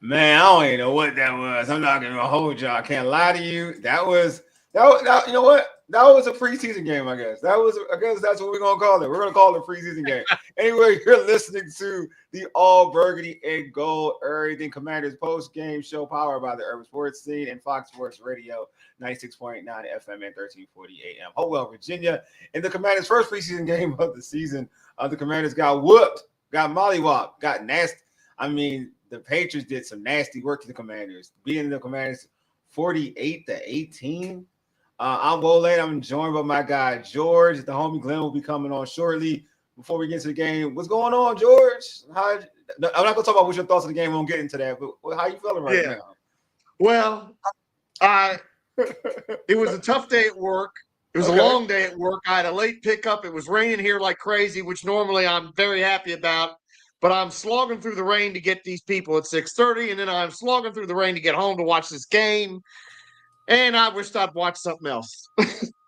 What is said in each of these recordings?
Man, I don't even know what that was. I'm not gonna hold y'all. I can't lie to you. You know what? That was a preseason game, I guess. I guess that's what we're gonna call it. We're gonna call it a preseason game. Anyway, you're listening to the All Burgundy and Gold Everything Commanders post game show powered by the Urban Sports Scene and Fox Sports Radio 96.9 FM and 1340 AM. Hopewell, Virginia. In the Commanders' first preseason game of the season, the Commanders got whooped, got mollywopped, got nasty. I mean, the Patriots did some nasty work to the Commanders, beating the Commanders 48-18. I'm Wolade. I'm joined by my guy George. The homie Glenn will be coming on shortly. Before we get to the game, what's going on, George? I'm not gonna talk about what's your thoughts on the game. We won't get into that. But how you feeling right now? Well, it was a tough day at work. It was a long day at work. I had a late pickup. It was raining here like crazy, which normally I'm very happy about. But I'm slogging through the rain to get these people at 6:30, and then I'm slogging through the rain to get home to watch this game. And I wished I'd watched something else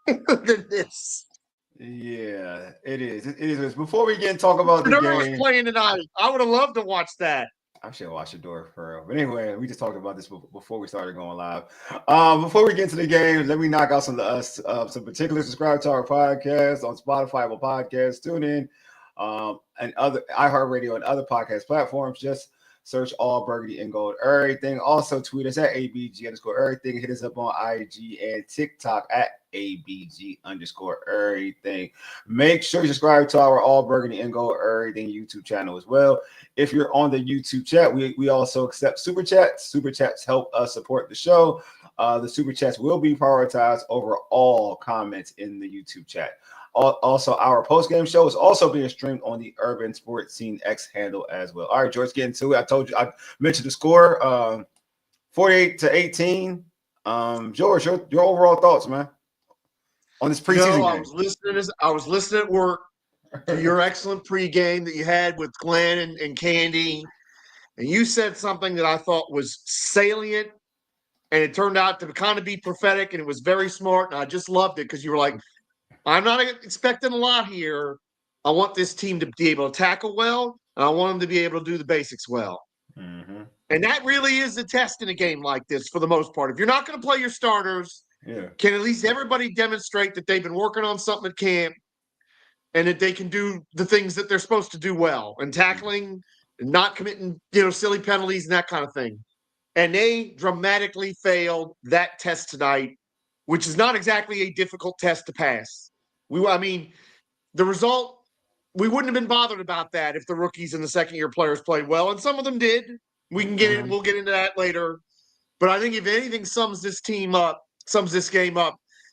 than this. Yeah, it is. It is. Before we get and talk about the game, was playing tonight. I would have loved to watch that. I should watch the door for real. But anyway, we just talked about this before we started going live. Before we get into the game, let me knock out some particulars. Subscribe to our podcast on Spotify, Apple Podcasts, TuneIn, and other iHeartRadio and other podcast platforms. Just search All Burgundy and Gold Everything. Also tweet us at ABG_everything. Hit us up on IG and TikTok at ABG_everything. Make sure you subscribe to our All Burgundy and Gold Everything YouTube channel as well. If you're on the YouTube chat, we also accept super chats. Super chats help us support the show. The super chats will be prioritized over all comments in the YouTube chat. Also, our post-game show is also being streamed on the Urban Sports Scene X handle as well. All right, George, get into it. I mentioned the score, 48-18. George, your overall thoughts, man, on this preseason game. I was listening at work to your excellent pregame that you had with Glenn and Candy, and you said something that I thought was salient, and it turned out to kind of be prophetic, and it was very smart, and I just loved it because you were like, I'm not expecting a lot here. I want this team to be able to tackle well, and I want them to be able to do the basics well. Mm-hmm. And that really is the test in a game like this for the most part. If you're not going to play your starters, can at least everybody demonstrate that they've been working on something at camp and that they can do the things that they're supposed to do well and tackling and not committing, silly penalties and that kind of thing. And they dramatically failed that test tonight, which is not exactly a difficult test to pass. The result, we wouldn't have been bothered about that if the rookies and the second-year players played well, and some of them did. We can get it. We'll get into that later. But I think if anything sums this game up,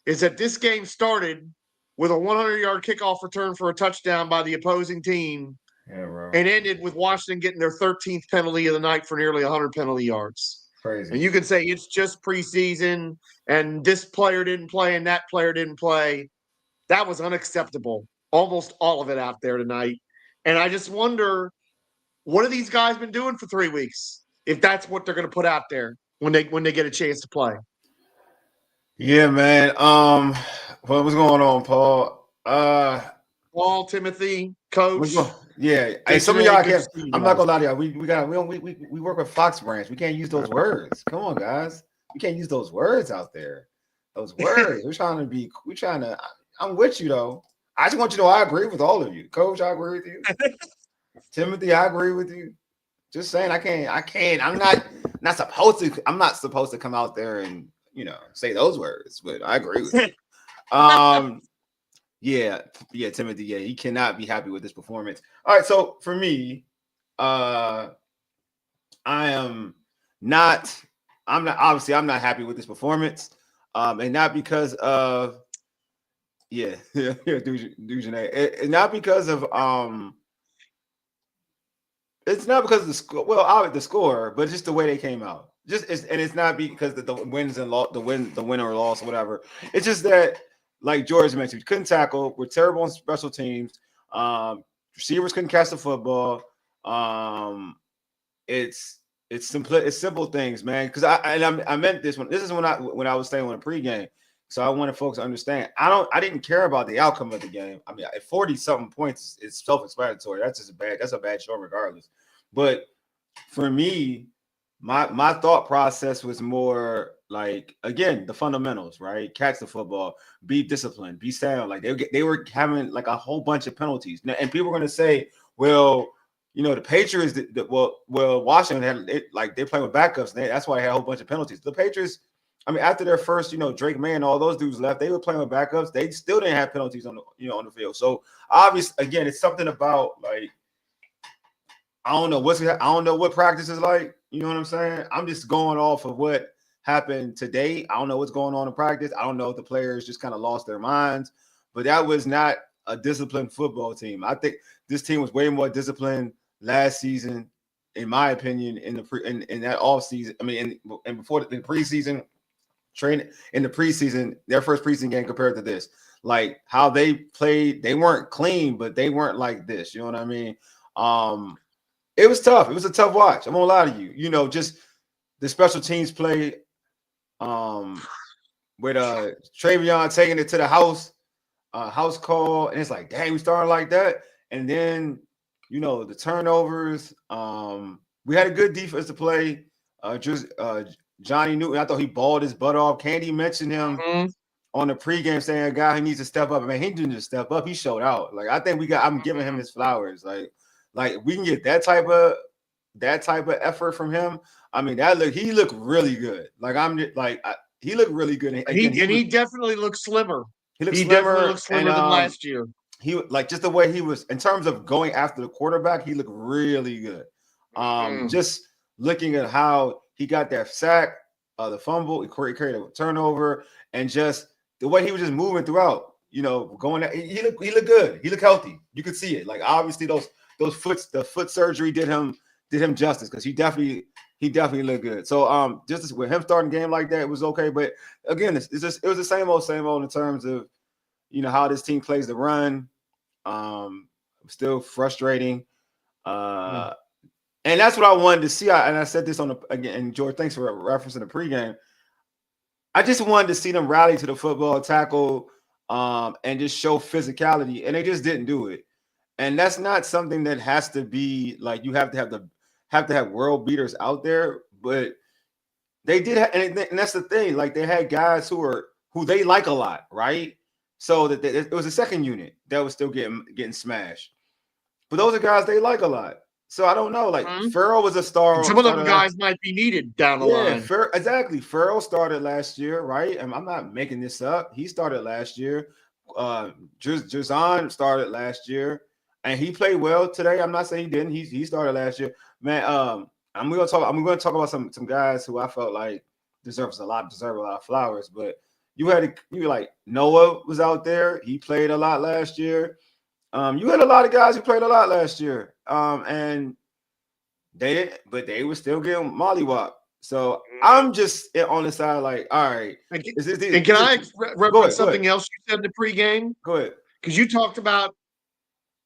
is that this game started with a 100-yard kickoff return for a touchdown by the opposing team, and ended with Washington getting their 13th penalty of the night for nearly 100 penalty yards. Crazy. And you can say it's just preseason, and this player didn't play, and that player didn't play. That was unacceptable. Almost all of it out there tonight. And I just wonder, what have these guys been doing for 3 weeks? If that's what they're going to put out there when they get a chance to play. Yeah, man. What's going on, Paul? Paul, Timothy, Coach. Yeah. Hey, some of y'all can't. I'm not gonna lie to y'all. We work with Fox Branch. We can't use those words. Come on, guys. We can't use those words out there. Those words. I'm with you though. I just want you to know I agree with all of you. Coach, I agree with you. Timothy, I agree with you. Just saying, I can't. I'm not supposed to come out there and say those words, but I agree with you. Yeah, Timothy. Yeah, he cannot be happy with this performance. All right, so for me, I'm not happy with this performance, and not because of Dujanay. It's not because of it's not because of the score. Well, the score, but just the way they came out. It's not because the wins and the win or loss, or whatever. It's just that, like George mentioned, we couldn't tackle. We're terrible on special teams. Receivers couldn't catch the football. It's simple things, man. Because I meant this one. This is when I was saying on the pregame. So I wanted folks to understand. I didn't care about the outcome of the game. I mean, at 40-something points, it's self-explanatory. That's a bad show regardless. But for me, my thought process was more like, again, the fundamentals, right? Catch the football, be disciplined, be sound. Like they were having like a whole bunch of penalties, and people were going to say, well, the Patriots, Washington had they playing with backups. That's why they had a whole bunch of penalties. The Patriots, I mean, after their first, Drake May and all those dudes left, they were playing with backups. They still didn't have penalties on the field. So obviously, again, it's something about like, I don't know what practice is like. You know what I'm saying? I'm just going off of what happened today. I don't know what's going on in practice. I don't know if the players just kind of lost their minds, but that was not a disciplined football team. I think this team was way more disciplined last season, in my opinion, in that off season. I mean, and before the preseason training, in the preseason, their first preseason game compared to this, like how they played, they weren't clean, but they weren't like this. You know what I mean? It was tough. It was a tough watch. I'm gonna lie to you. Just the special teams play, with Travion taking it to the house call, and it's like, dang, we started like that. And then, the turnovers. We had a good defense to play. Johnny Newton, I thought he balled his butt off. Candy mentioned him on the pregame, saying a guy who needs to step up. I mean, he didn't just step up; he showed out. Like, I think I'm giving him his flowers. Like we can get that type of effort from him. I mean, he looked really good. Like he looked really good. And he definitely looked slimmer. He definitely looked slimmer than last year. He like just the way he was in terms of going after the quarterback. He looked really good. Just looking at how he got that sack, the fumble, he created a turnover, and just the way he was just moving throughout. Going at, he looked good. He looked healthy. You could see it. Like obviously the foot surgery did him justice, because he definitely looked good. So just with him starting game like that, it was okay. But again, it was the same old in terms of how this team plays the run. Still frustrating. And that's what I wanted to see. And I said this and George, thanks for referencing the pregame. I just wanted to see them rally to the football, tackle, and just show physicality, and they just didn't do it. And that's not something that has to be like you have to have world beaters out there, but they did, and that's the thing. Like they had guys who they like a lot, right? So that it was a second unit that was still getting smashed, but those are guys they like a lot. So I don't know. Like Farrell was a star. Some of them guys might be needed down the line. Exactly. Farrell started last year, right? And I'm not making this up. He started last year. Jazan started last year. And he played well today. I'm not saying he didn't. He started last year, man. I'm going to talk about some guys who I felt like deserve a lot of flowers. But you like Noah was out there. He played a lot last year. You had a lot of guys who played a lot last year. And they were still getting mollywopped. So I'm just on the side, like, all right. Can I reference something else you said in the pregame? Go ahead. Because you talked about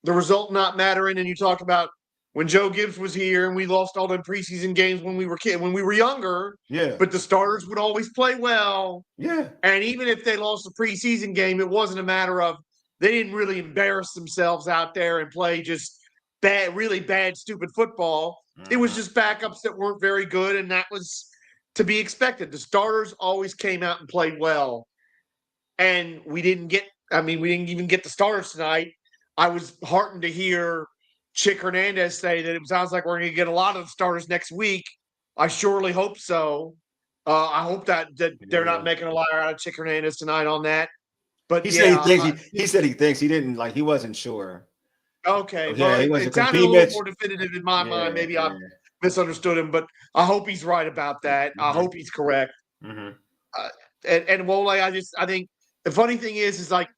the result not mattering, and you talked about when Joe Gibbs was here and we lost all them preseason games when we were younger. Yeah. But the starters would always play well. Yeah. And even if they lost the preseason game, it wasn't a matter of they didn't really embarrass themselves out there and play just really bad, stupid football. It was just backups that weren't very good, and that was to be expected. The starters always came out and played well. And we didn't even get the starters tonight. I was heartened to hear Chick Hernandez say that it sounds like we're going to get a lot of the starters next week. I surely hope so. I hope that they're not making a liar out of Chick Hernandez tonight on that. But he said he thinks he didn't, like, he wasn't sure. Okay, yeah, it sounded a little more definitive in my mind. Maybe I misunderstood him, but I hope he's right about that. I hope he's correct. And Wole, I think the funny thing is like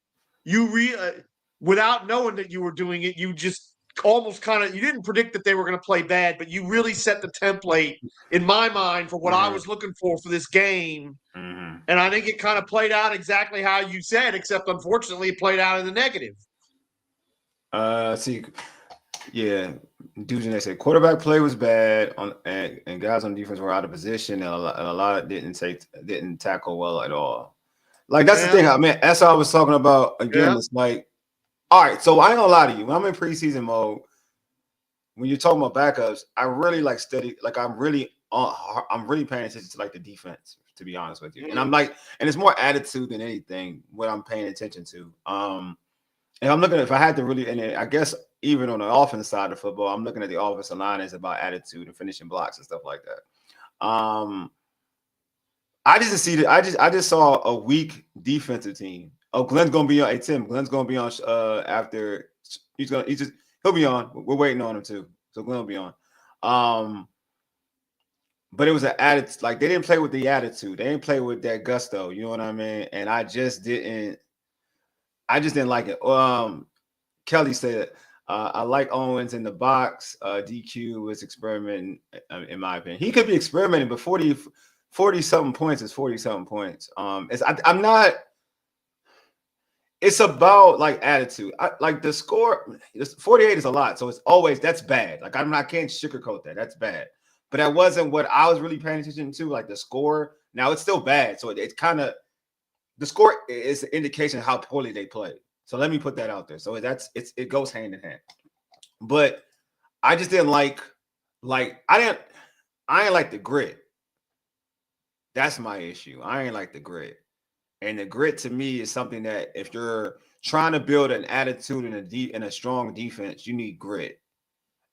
without knowing that you were doing it, you just almost you didn't predict that they were going to play bad, but you really set the template in my mind for what I was looking for this game. And I think it kind of played out exactly how you said, except unfortunately it played out in the negative. Dude, they said quarterback play was bad and guys on defense were out of position, and a lot didn't tackle well at all. Like that's the thing. I mean, that's what I was talking about again. Yeah. It's like, all right, so I ain't gonna lie to you. When I'm in preseason mode, when you're talking about backups, I really like study. Like I'm really I'm really paying attention to like the defense, to be honest with you. And I'm like, and it's more attitude than anything what I'm paying attention to. And I'm looking at, if I had to really, and I guess even on the offense side of football, I'm looking at the offensive line as about attitude and finishing blocks and stuff like that. I just see that. I just saw a weak defensive team. Oh, Glenn's gonna be on. Hey Tim, Glenn's gonna be on after he'll be on. We're waiting on him too, so Glenn will be on. But it was an attitude. Like they didn't play with the attitude. They didn't play with that gusto. You know what I mean? And I just didn't like it. Kelly said, I like Owens in the box. DQ was experimenting, in my opinion. He could be experimenting, but 40-something points is 40-something points. I'm not. It's about like attitude. Like the score, 48 is a lot, so it's always that's bad. Like I can't sugarcoat that. That's bad. But that wasn't what I was really paying attention to. Like the score. Now it's still bad, so it's kind of the score is an indication of how poorly they played. So let me put that out there. So it goes hand in hand. But I just didn't like I didn't like the grit. That's my issue. I ain't like the grit. And the grit to me is something that if you're trying to build an attitude and a strong defense, you need grit.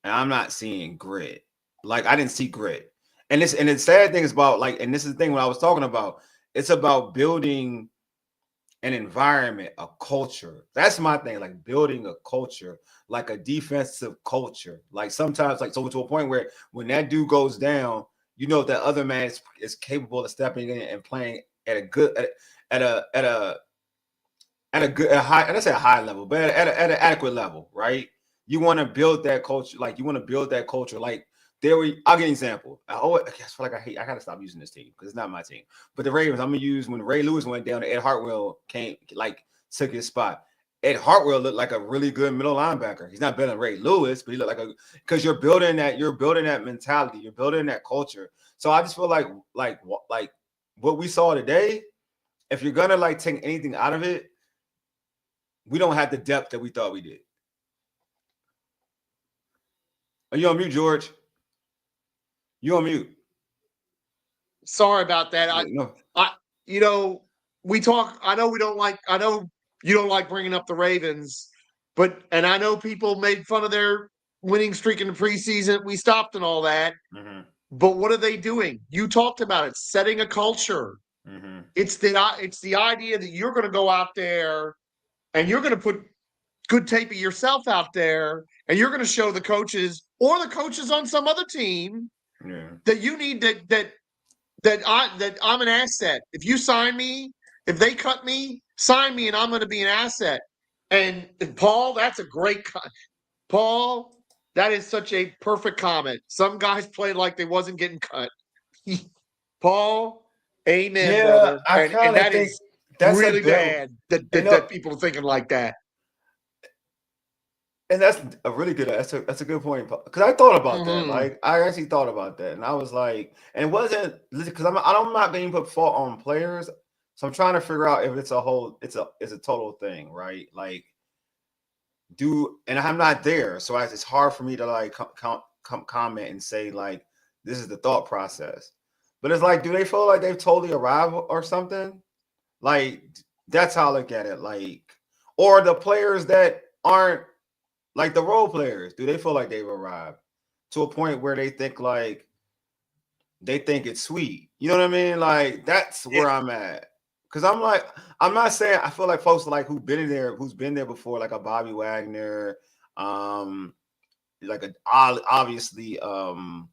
And I'm not seeing grit. Like I didn't see grit. And the sad thing is about like, and this is the thing when I was talking about, it's about building an environment, a culture. That's my thing, like building a culture, like a defensive culture. Like sometimes, like so to a point where when that dude goes down, you know that other man is capable of stepping in and playing at a good at a high, and I say a high level, but at an adequate level, right? You want to build that culture, like you want to build that culture, like I'll give you an example. I feel like I gotta stop using this team because it's not my team. But the Ravens, I'm gonna use when Ray Lewis went down, Ed Hartwell took his spot. Ed Hartwell looked like a really good middle linebacker. He's not better than Ray Lewis, but he looked like because you're building that mentality, you're building that culture. So I just feel like what we saw today, if you're gonna like take anything out of it, we don't have the depth that we thought we did. Are you on mute, George? You on mute. Sorry about that. We talk. I know you don't like bringing up the Ravens, and I know people made fun of their winning streak in the preseason. We stopped and all that. Mm-hmm. But what are they doing? You talked about it, setting a culture. Mm-hmm. It's the idea that you're going to go out there and you're going to put good tape of yourself out there, and you're going to show the coaches or the coaches on some other team that you need that I'm an asset. If you sign me, if they cut me, sign me, and I'm going to be an asset. And Paul, that's a great Paul. That is such a perfect comment. Some guys played like they wasn't getting cut. Paul, amen, brother. And that is really bad that people are thinking like that. And that's a really good. That's a good point because I thought about that. Like I actually thought about that, and I was like, and it wasn't because I'm not being put fault on players, so I'm trying to figure out if it's a total thing, right? Like, and I'm not there, so it's hard for me to like comment and say like this is the thought process. But it's like, do they feel like they've totally arrived or something? Like that's how I look at it. Like, or the players that aren't. Like the role players, do they feel like they've arrived to a point where they think it's sweet? You know what I mean? Like that's where I'm at. Because I'm not saying I feel like folks like who's been there before, like a Bobby Wagner, like obviously Von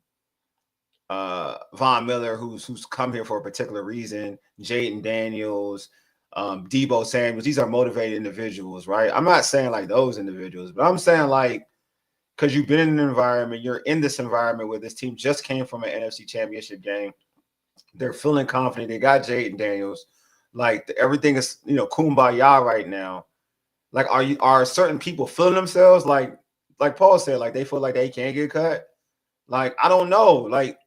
Miller, who's come here for a particular reason, Jaden Daniels. Debo Samuels, these are motivated individuals, right? I'm not saying like those individuals, but I'm saying like because you've been in an environment, you're in this environment where this team just came from an NFC Championship game. They're feeling confident. They got Jaden Daniels. Like everything is, kumbaya right now. Like, are certain people feeling themselves like Paul said, like they feel like they can't get cut? Like, I don't know. Like,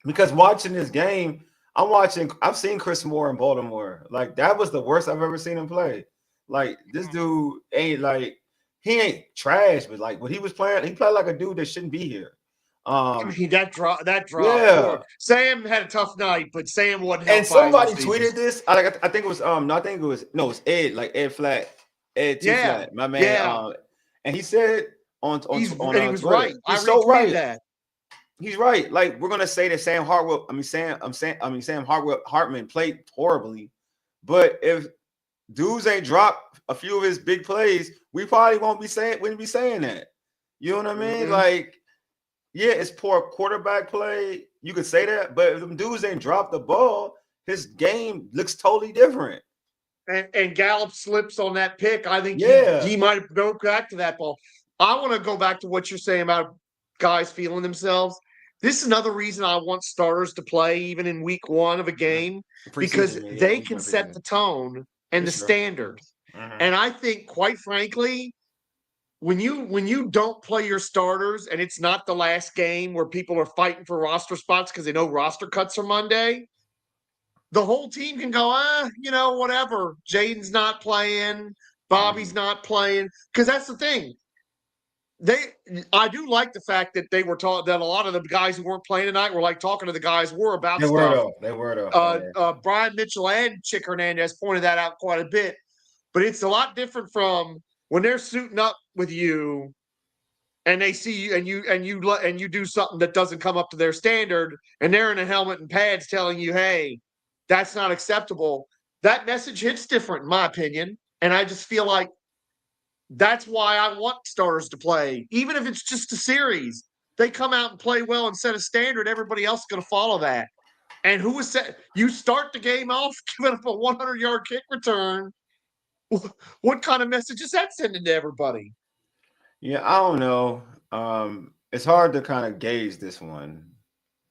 because watching this game, I've seen Chris Moore in Baltimore. Like, that was the worst I've ever seen him play. Like, this dude ain't like, he ain't trash, but like when he was playing, he played like a dude that shouldn't be here. I mean, that drop. Yeah. Sam had a tough night, but Sam wasn't And helped by his somebody receivers. tweeted this. I think it was no, I think it was no, it's Ed, like Ed Flat, Ed T Flat, my man. Yeah. And he said on he was Twitter, right. He's I so retweeted right. that. He's right. Like we're gonna say that Sam Hartman played horribly, but if dudes ain't dropped a few of his big plays, we probably wouldn't be saying that. You know what I mean? Mm-hmm. Like, yeah, it's poor quarterback play. You could say that, but if them dudes ain't dropped the ball, his game looks totally different. And Gallup slips on that pick. I think he might go back to that ball. I want to go back to what you're saying about guys feeling themselves. This is another reason I want starters to play even in week 1 of a game, because they can set the tone and the standard. And I think, quite frankly, when you don't play your starters and it's not the last game where people are fighting for roster spots because they know roster cuts are Monday, the whole team can go, whatever. Jaden's not playing, Bobby's not playing. Because that's the thing. I do like the fact that they were taught that a lot of the guys who weren't playing tonight were like talking to the guys who were about stuff. They were though. Brian Mitchell and Chick Hernandez pointed that out quite a bit. But it's a lot different from when they're suiting up with you and they see you and you do something that doesn't come up to their standard, and they're in a helmet and pads telling you, hey, that's not acceptable. That message hits different, in my opinion. And I just feel like that's why I want starters to play. Even if it's just a series, they come out and play well and set a standard, everybody else is going to follow that. And who was set? You start the game off giving up a 100-yard kick return. What kind of message is that sending to everybody? Yeah, I don't know. It's hard to kind of gauge this one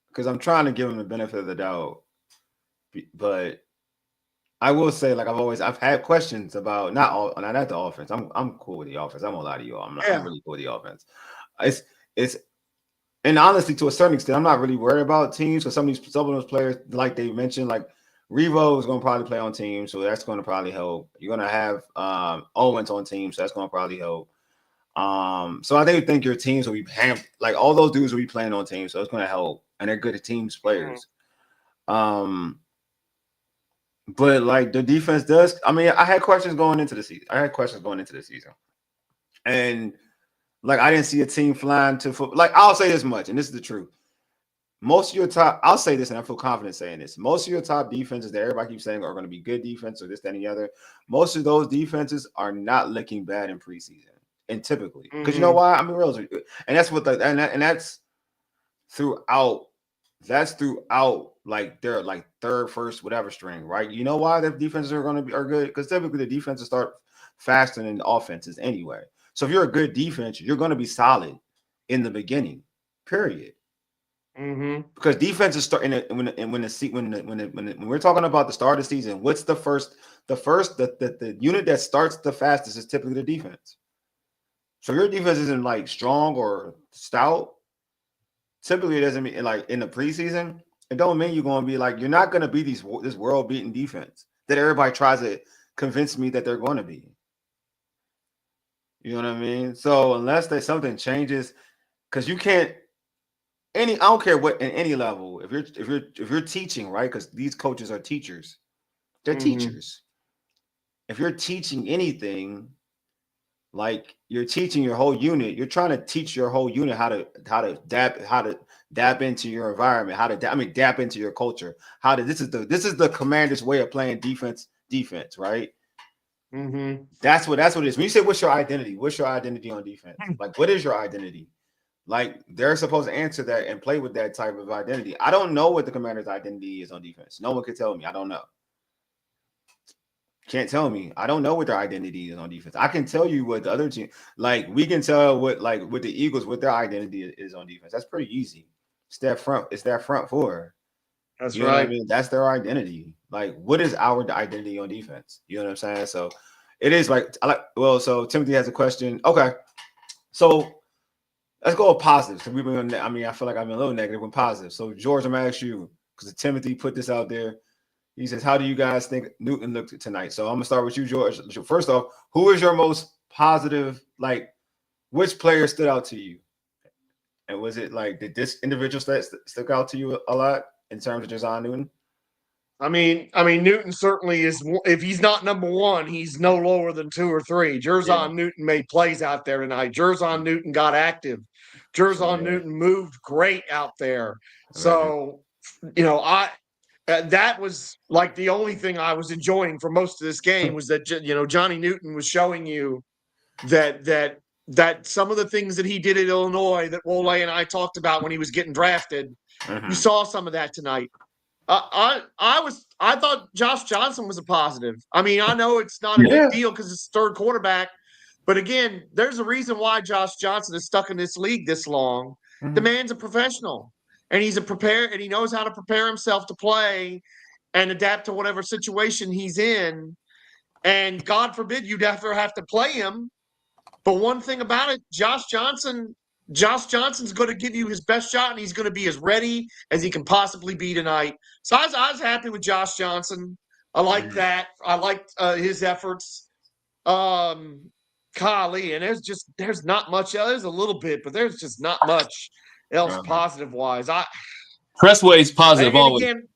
because I'm trying to give him the benefit of the doubt. But I will say, like I've had questions about not the offense. I'm cool with the offense. I'm gonna lie to you all. I'm really cool with the offense. It's and honestly, to a certain extent, I'm not really worried about teams because some of those players, like they mentioned, like Revo is gonna probably play on teams, so that's gonna probably help. You're gonna have Owens on teams, so that's gonna probably help. So I think your teams will be like all those dudes will be playing on teams, so it's gonna help, and they're good at teams players. But like the defense does. I mean, I had questions going into the season. And like I didn't see a team flying to football. Like I'll say this much, and this is the truth. Most of your top, I'll say this, and I feel confident saying this. Most of your top defenses that everybody keeps saying are going to be good defense or this, that, and the other. Most of those defenses are not looking bad in preseason, and typically, because you know why? I mean, real, and that's what and that's throughout. That's throughout like their like third, first, whatever string, right? You know why the defenses are good? Because typically the defenses start faster than the offenses anyway. So if you're a good defense, you're going to be solid in the beginning, period. Because defenses start when we're talking about the start of the season, what's the unit that starts the fastest is typically the defense. So your defense isn't like strong or stout. Typically, it doesn't mean like in the preseason. It don't mean you're going to be like you're not going to be this world-beating defense that everybody tries to convince me that they're going to be. You know what I mean? So unless something changes, because you can't I don't care what in any level. If you're teaching, right? Because these coaches are teachers. They're teachers. If you're teaching anything, like you're teaching your whole unit, you're trying to teach your whole unit how to dap into your environment, dap into your culture. This is the commander's way of playing defense, right? That's what it is. When you say what's your identity on defense? Like what is your identity? Like they're supposed to answer that and play with that type of identity. I don't know what the commander's identity is on defense. No one can tell me. I don't know. Can't tell me. I don't know what their identity is on defense. I can tell you what the other team, like we can tell with the Eagles, what their identity is on defense. That's pretty easy. It's that front four. That's right. What I mean? That's their identity. Like, what is our identity on defense? You know what I'm saying? So it is like so Timothy has a question. Okay. So let's go with positives. I feel like I've been a little negative with positives. So George, I'm gonna ask you, because Timothy put this out there. He says, how do you guys think Newton looked tonight? So I'm going to start with you, George. First off, who is your most positive, like, which player stood out to you? And was it like, did this individual stick out to you a lot in terms of Jazon Newton? I mean, Newton certainly is. If he's not number one, he's no lower than 2 or 3. Jazon Newton made plays out there tonight. Jazon Newton got active. Jazon Newton moved great out there. So, that was like the only thing I was enjoying for most of this game was that Johnny Newton was showing you that some of the things that he did at Illinois that Wole and I talked about when he was getting drafted, you saw some of that tonight. I thought Josh Johnson was a positive. I mean, I know it's not a big deal because it's third quarterback, but again, there's a reason why Josh Johnson is stuck in this league this long. The man's a professional, and he knows how to prepare himself to play and adapt to whatever situation he's in. And God forbid you'd ever have to play him. But one thing about it, Josh Johnson's going to give you his best shot, and he's going to be as ready as he can possibly be tonight. So I was happy with Josh Johnson. I like that. I liked his efforts. Golly, and there's not much. There's a little bit, but there's just not much else positive wise. Pressway's positive always. Again,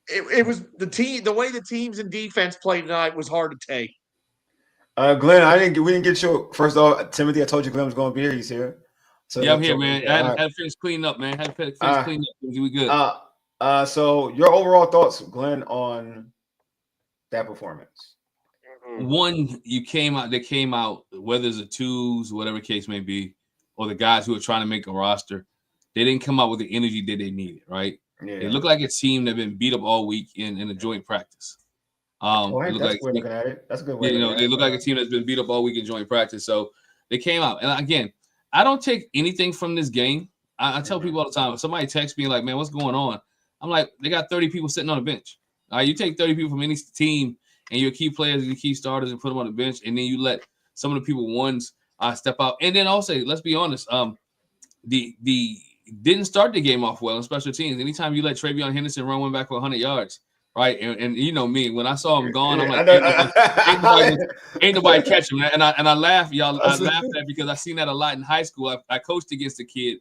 it was the team. The way the teams and defense played tonight was hard to take. Glenn, we didn't get you first off. Timothy, I told you Glenn was going to be here. He's here. So I'm here, man. I had to finish cleaning up, man. Cleaning up. We good. So your overall thoughts, Glenn, on that performance? One, they came out, whether it's the twos, whatever case may be, or the guys who are trying to make a roster, they didn't come out with the energy that they needed, right? Yeah. They look like a team that have been beat up all week in a joint practice. That's a good way looking at it. That's a good way. They look like a team that's been beat up all week in joint practice. So they came out. And again, I don't take anything from this game. I tell people all the time, if somebody texts me like, man, what's going on? I'm like, they got 30 people sitting on the bench. You take 30 people from any team and your key players and your key starters and put them on the bench, and then you let some of the people ones step out. And then also, let's be honest, the didn't start the game off well in special teams. Anytime you let Travion Henderson run one back for 100 yards, right? And you know me, when I saw him gone, I'm like, ain't nobody catch him. And I laugh, y'all. I laughed at that because I seen that a lot in high school. I coached against a kid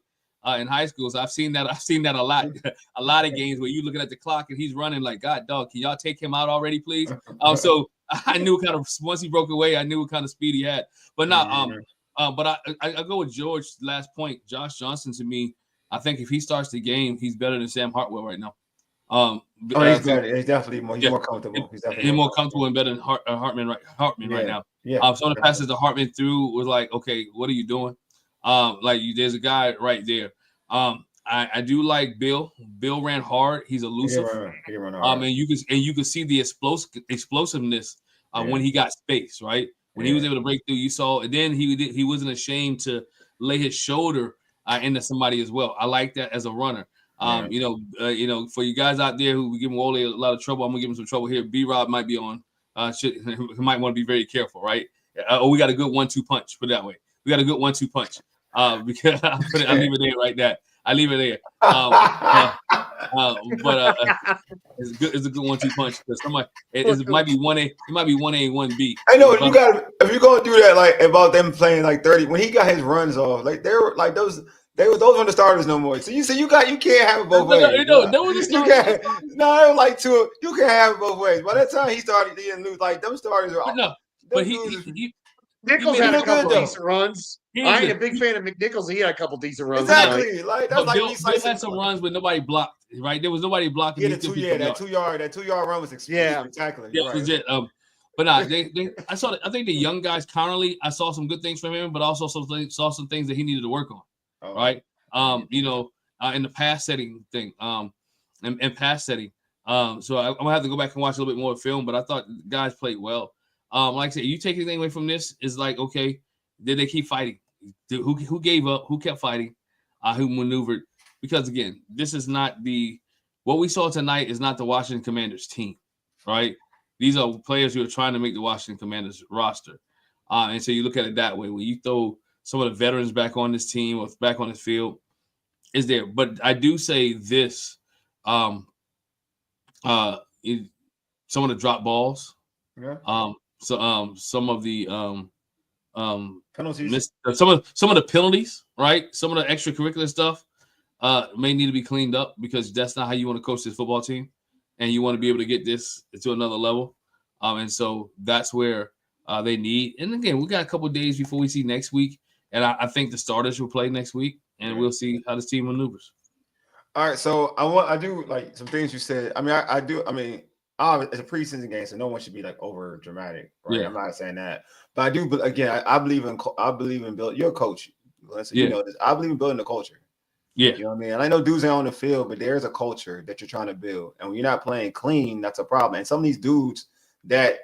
in high school, so I've seen that a lot of games where you looking at the clock and he's running like, God, dog, can y'all take him out already, please? So I knew kind of once he broke away, I knew what kind of speed he had. But but I go with George's last point. Josh Johnson, to me, I think if he starts the game, he's better than Sam Hartwell right now. He's better. He's definitely more. He's more comfortable. He's more comfortable and better than Hartman right now. Yeah. Some of the passes that Hartman threw was like, okay, what are you doing? There's a guy right there. I do like Bill. Bill ran hard. He's elusive. He ran hard. And you can see the explosiveness when he got space, right? When he was able to break through, you saw. And then he wasn't ashamed to lay his shoulder into somebody as well. I like that as a runner. For you guys out there who give Wole a lot of trouble, I'm gonna give him some trouble here. B-Rob might be on. He might want to be very careful, right? We got a good 1-2 punch. Put it that way. We got a good 1-2 punch. Because I leave it there right there. I leave it there. It's good. It's a good 1-2 punch because somebody it might be 1A. It might be 1A and 1B. I know you got if you're going to do that like about them playing like 30 when he got his runs off like they were like those. Those weren't the starters no more. So you can't have it both ways. No, was the starters. No, it was like two. You can't have it both ways. By that time he started, he didn't lose. Like them starters are. But Nichols had a couple decent runs. I ain't a big fan of McNichols. He had a couple decent runs. Exactly. Bill had some runs with nobody blocked. Right, there was nobody blocking. Yeah, that 2-yard run was spectacular. Yeah, right. Legit. But I think the young guys currently, I saw some good things from him, but also saw some things that he needed to work on. Oh. Right. In the pass setting thing, and pass setting. So I'm gonna have to go back and watch a little bit more film, but I thought the guys played well. Like I said, you take anything away from this is like, okay, did they keep fighting? Who gave up? Who kept fighting? Who maneuvered? Because again, this is not what we saw tonight is not the Washington Commanders team, right? These are players who are trying to make the Washington Commanders roster. And so you look at it that way. When you throw some of the veterans back on this team or back on the field, is there. But I do say this, some of the drop balls, some of the Penalties. Some of the penalties, right? Some of the extracurricular stuff may need to be cleaned up because that's not how you want to coach this football team, and you want to be able to get this to another level. And so that's where they need. And again, we got a couple of days before we see next week, and I think the starters will play next week, and we'll see how this team maneuvers. All right, so I do like some things you said. I mean, I do. I mean, it's a preseason game, so no one should be like over dramatic, right? Yeah. I'm not saying that, but I do. But again, I believe in building. You're a coach, so you know this. I believe in building the culture. Yeah, you know what I mean. And I know dudes are on the field, but there's a culture that you're trying to build, and when you're not playing clean, that's a problem. And some of these dudes that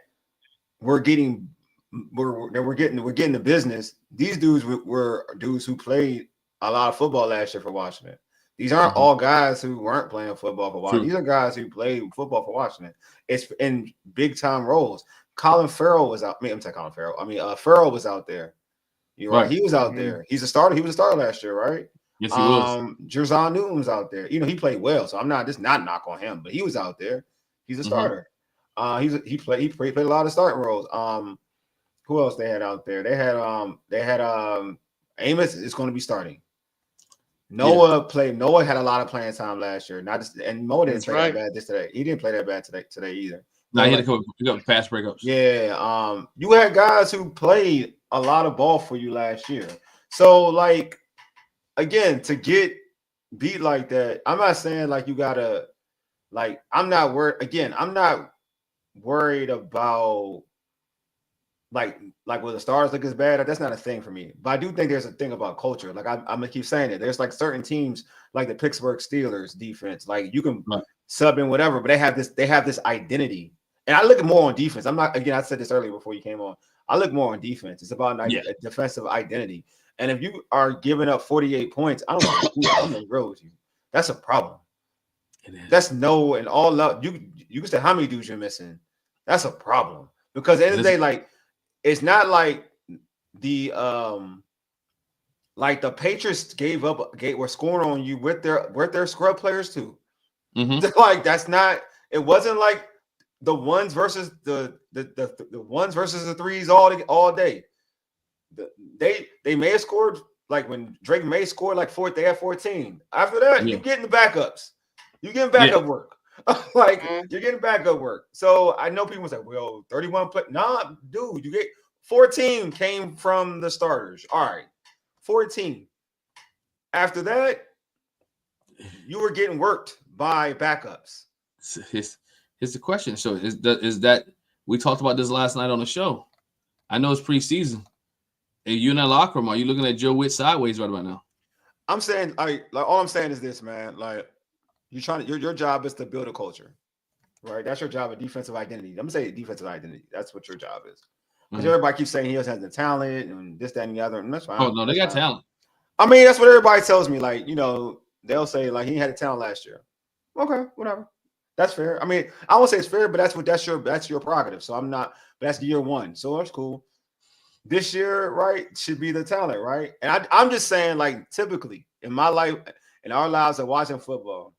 we're getting the business. These dudes were dudes who played a lot of football last year for Washington. These aren't all guys who weren't playing football for Washington. These are guys who played football for Washington. It's in big time roles. Colin Farrell was out. I'm saying Colin Farrell. Farrell was out there. You're right. He was out there. He's a starter. He was a starter last year, right? Yes, he was. Jerzon Newton was out there. You know, he played well, so I'm not knock on him, but he was out there. He's a starter. He played a lot of starting roles. Who else they had out there? They had Amos is going to be starting. Noah had a lot of playing time last year. And Mo didn't play that bad today. He didn't play that bad today either. No, he had a couple pass breakups. Yeah. You had guys who played a lot of ball for you last year. So like again, to get beat like that, I'm not saying like you gotta like I'm not worried. Again, I'm not worried about like will the stars look as bad? That's not a thing for me. But I do think there's a thing about culture. Like I'm gonna keep saying it. There's like certain teams like the Pittsburgh Steelers defense. Like you can sub in whatever, but they have this identity. And I look more on defense. I said this earlier before you came on. I look more on defense. It's about a defensive identity. And if you are giving up 48 points, I'm gonna be real with you. That's a problem. That's and all love. You can say how many dudes you're missing. That's a problem. Because at the end of the day, like it's not like the Patriots were scoring on you with their scrub players too. Like that's not. It wasn't like the ones versus the ones versus the threes all day. They may have scored like when Drake May scored like they had 14. After that, you're getting the backups. You're getting backup work. Like you're getting backup work. So I know people say, well, 31 play. Nah, dude, you get 14 came from the starters. All right. 14. After that, you were getting worked by backups. Here's the question. So is that we talked about this last night on the show. I know it's preseason. If you're in that locker room, are you looking at Joe Witt sideways right about now? I'm saying, all I'm saying is this, man. Like, your job is to build a culture, right? That's your job, a defensive identity. I'm gonna say defensive identity. That's what your job is. Because everybody keeps saying he has the talent and this, that, and the other, and that's fine. Oh no, they got talent. I mean, that's what everybody tells me. Like, they'll say like he had a talent last year. Okay, whatever. That's fair. I mean, I won't say it's fair, but that's your prerogative. So I'm not. But that's year one, so that's cool. This year, right, should be the talent, right? And I'm just saying, like, typically in my life, in our lives of watching football,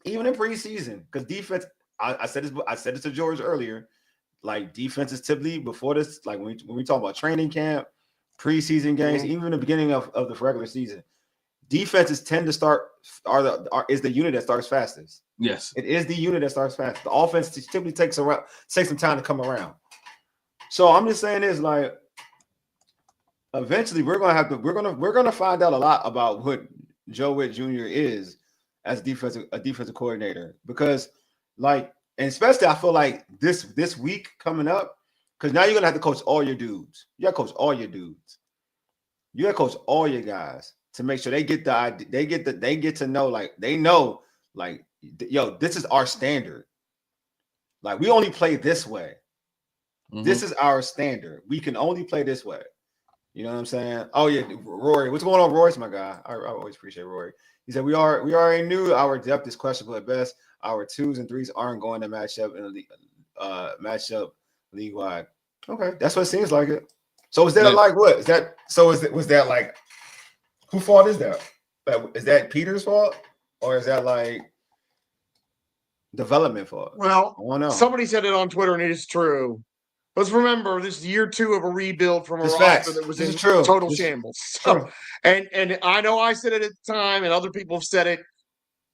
even in preseason, because defense, I said this to George earlier, like defense is typically before this, like when we talk about training camp, preseason games, even in the beginning of the regular season, defenses tend to start is the unit that starts fastest. Yes, it is the unit that starts fast. The offense typically takes some time to come around. So I'm just saying this, like, eventually we're gonna find out a lot about what Joe Witt Jr. is as a defensive coordinator, because like, and especially I feel like this week coming up, because now you're gonna have to coach all your dudes. You gotta coach all your dudes. You gotta coach all your guys to make sure they get to know, like, they know, like, yo, this is our standard. Like, we only play this way. This is our standard. We can only play this way. You know what I'm saying? Oh yeah, Rory. What's going on, Rory's my guy. I always appreciate Rory. He said we already knew our depth is questionable at best. Our 2s and 3s aren't going to match up in the league wide. Okay, that's what it seems like it. So is that like what? Is that so? Was that like whose fault is that? Is that Peter's fault, or is that like development fault? Well, somebody said it on Twitter, and it is true. let's remember this is year 2 of a rebuild from a roster facts. that was This in is true. total This shambles. So, and I know I said it at the time, and other people have said it.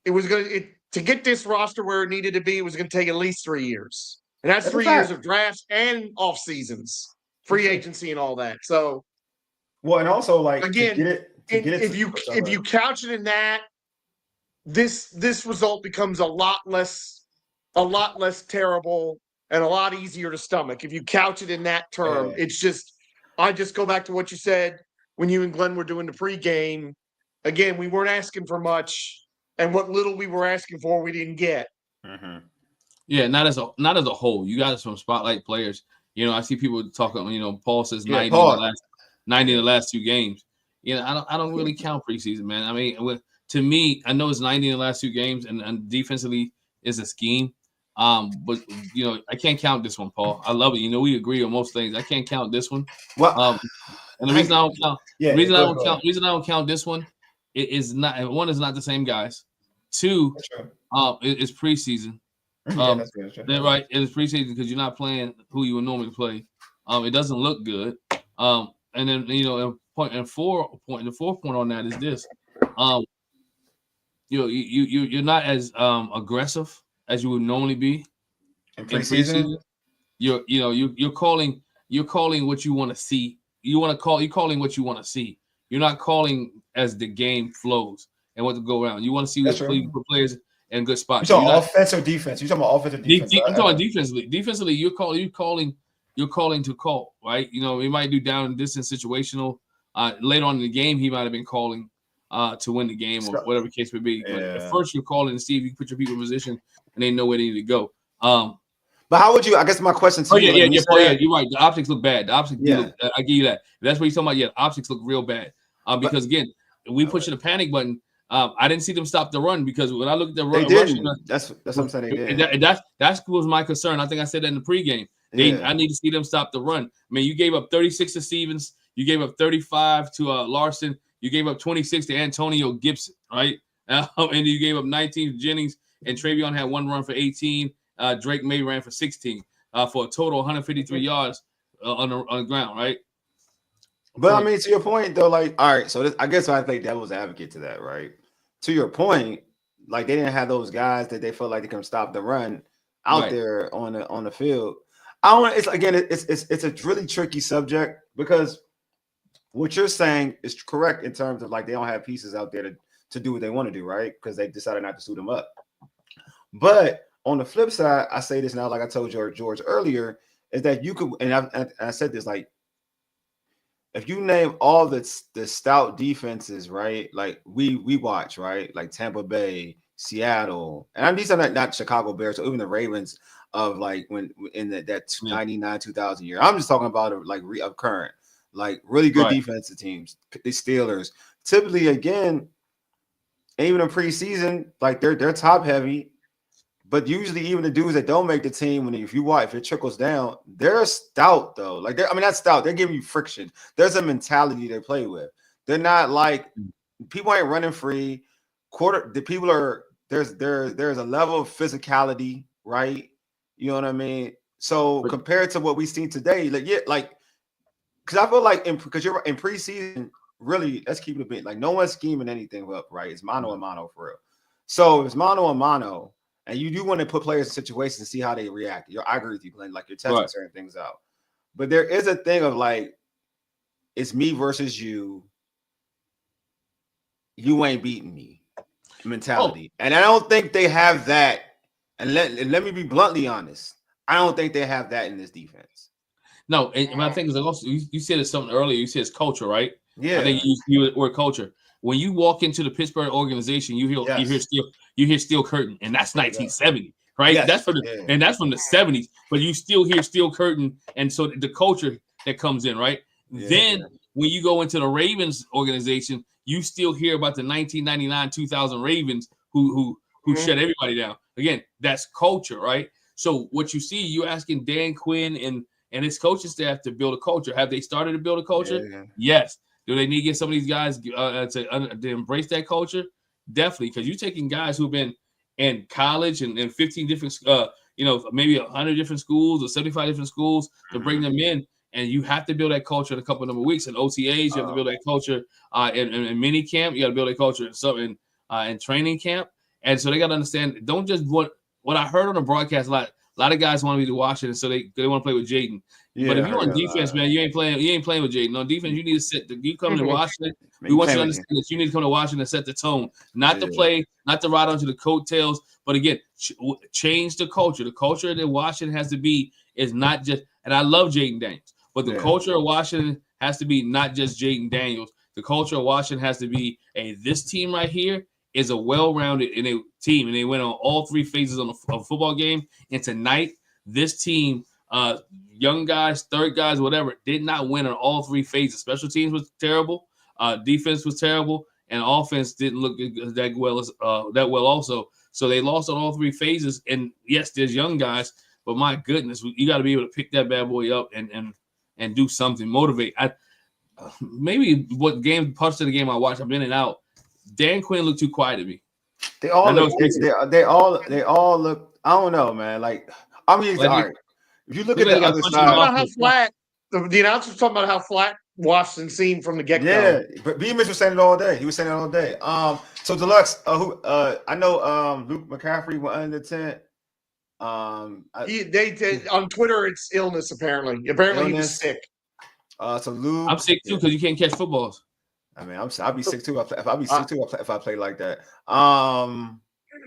It was to get this roster where it needed to be. It was going to take at least 3 years, and that's 3 years of drafts and off seasons, free agency, and all that. So, well, and also like again, if you couch it in that, this result becomes a lot less terrible and a lot easier to stomach. If you couch it in that term, it's just, I just go back to what you said when you and Glenn were doing the pregame. Again, we weren't asking for much, and what little we were asking for, we didn't get. Mm-hmm. Yeah, not as a whole. You got some spotlight players. You know, I see people talking. You know, Paul says 90 in the last 2 games. You know, I don't really count preseason, man. I mean, to me, I know it's 90 in the last 2 games, and defensively is a scheme. But you know, I can't count this one, Paul. I love it. You know, we agree on most things. I can't count this one. Well, and the reason I don't count this one, it is not. One is not the same guys. 2, it's preseason. Right, it's preseason because you're not playing who you would normally play. It doesn't look good. And then you know, the fourth point on that is this. You know, you're not as aggressive as you would normally be in preseason. You're calling what you want to see. You're calling what you want to see. You're not calling as the game flows and what to go around. You want to see what players in good spots. You're talking offense or defense? You're talking about offense or defense? I'm talking defensively. Defensively, you're calling to call, right? You know, he might do down and distance situational. Later on in the game, he might have been calling to win the game or whatever the case may be. But at first, you're calling to see if you can put your people in position and they know where they need to go. But how would you? I guess my question to you. You're right. The optics look bad. The optics, I give you that. If that's what you're talking about. Yeah, the optics look real bad. Because again, we pushing the panic button. I didn't see them stop the run because when I looked at the run, that's what I'm saying. They did. That was my concern. I think I said that in the pregame. I need to see them stop the run. I mean, you gave up 36 to Stevens. You gave up 35 to Larson. You gave up 26 to Antonio Gibson, right? And you gave up 19 to Jennings. And Travion had 1 run for 18. Drake May ran for 16 for a total 153 yards on the ground, right? But I mean, to your point though, like, all right, so I guess I think devil's advocate to that, right? To your point, like they didn't have those guys that they felt like they can stop the run out there on the field. It's a really tricky subject because what you're saying is correct in terms of like they don't have pieces out there to do what they want to do, right? Because they decided not to suit them up. But on the flip side, I say this now, like I told George earlier, is that you could, and I said this, like, if you name all the stout defenses, right? Like we watch, right? Like Tampa Bay, Seattle, and these are not Chicago Bears or even the Ravens of like when in that 99 2000 year. I'm just talking about of current, like really good defensive teams. The Steelers typically, again, even in preseason, like they're top heavy. But usually, even the dudes that don't make the team, if it trickles down, they're stout though. Like not stout. They're giving you friction. There's a mentality they play with. They're not like people ain't running free. The people are there's a level of physicality, right? You know what I mean? So compared to what we've seen today, because I feel like because you're in preseason, really, let's keep it a bit like no one's scheming anything up, right? It's mano a mano for real. So it's mano a mano. And you do want to put players in situations and see how they react. I agree with you, Glenn. Like you're testing certain things out. But there is a thing of like, it's me versus you. You ain't beating me mentality. And I don't think they have that. And let me be bluntly honest. I don't think they have that in this defense. No, and my thing is also you said something earlier. You said it's culture, right? Yeah. I think you used the word culture. When you walk into the Pittsburgh organization, you hear Steel Curtain, and that's 1970, right? Yes. That's from the 70s, but you still hear Steel Curtain, and so the culture that comes in, right? Yeah. Then when you go into the Ravens organization, you still hear about the 1999-2000 Ravens who shut everybody down. Again, that's culture, right? So what you see, you're asking Dan Quinn and his coaching staff to build a culture. Have they started to build a culture? Yeah. Yes. Do they need to get some of these guys to embrace that culture? Definitely, because you're taking guys who've been in college and 15 different maybe 100 different schools or 75 different schools to bring them in. And you have to build that culture in a couple of number of weeks. In OTAs, you have to build that culture in mini camp. You got to build that culture in training camp. And so they got to understand, don't just what I heard on the broadcast a lot of guys want to be to Washington, so they want to play with Jaden. Yeah, but if you're on defense, man, you ain't playing with Jaden. On defense, you need to set you come to Washington. We want you to understand that you need to come to Washington and set the tone, not to play, not to ride onto the coattails. But again, change the culture. The culture that Washington has to be is not just, and I love Jaden Daniels, but the culture of Washington has to be not just Jaden Daniels. The culture of Washington has to be, this team right here is a well-rounded team, and they went on all three phases of a football game. And tonight, this team, young guys, third guys, whatever, did not win on all three phases. Special teams was terrible, defense was terrible, and offense didn't look that well also. So they lost on all three phases. And yes, there's young guys, but my goodness, you got to be able to pick that bad boy up and do something, motivate. Maybe what parts of the game I watched, I've been in and out. Dan Quinn looked too quiet to me. They all look. They all look. I don't know, man. Like, I mean, all right. If you look at the other side, how flat the announcer was talking about how flat Washington seemed from the get-go. Yeah, but B. Mitch was saying it all day. He was saying it all day. So Deluxe, I know Luke McCaffrey went under the tent. They did on Twitter. It's illness apparently. He was sick. So Luke, I'm sick too because you can't catch footballs. I mean, I'll be sick too if I play like that.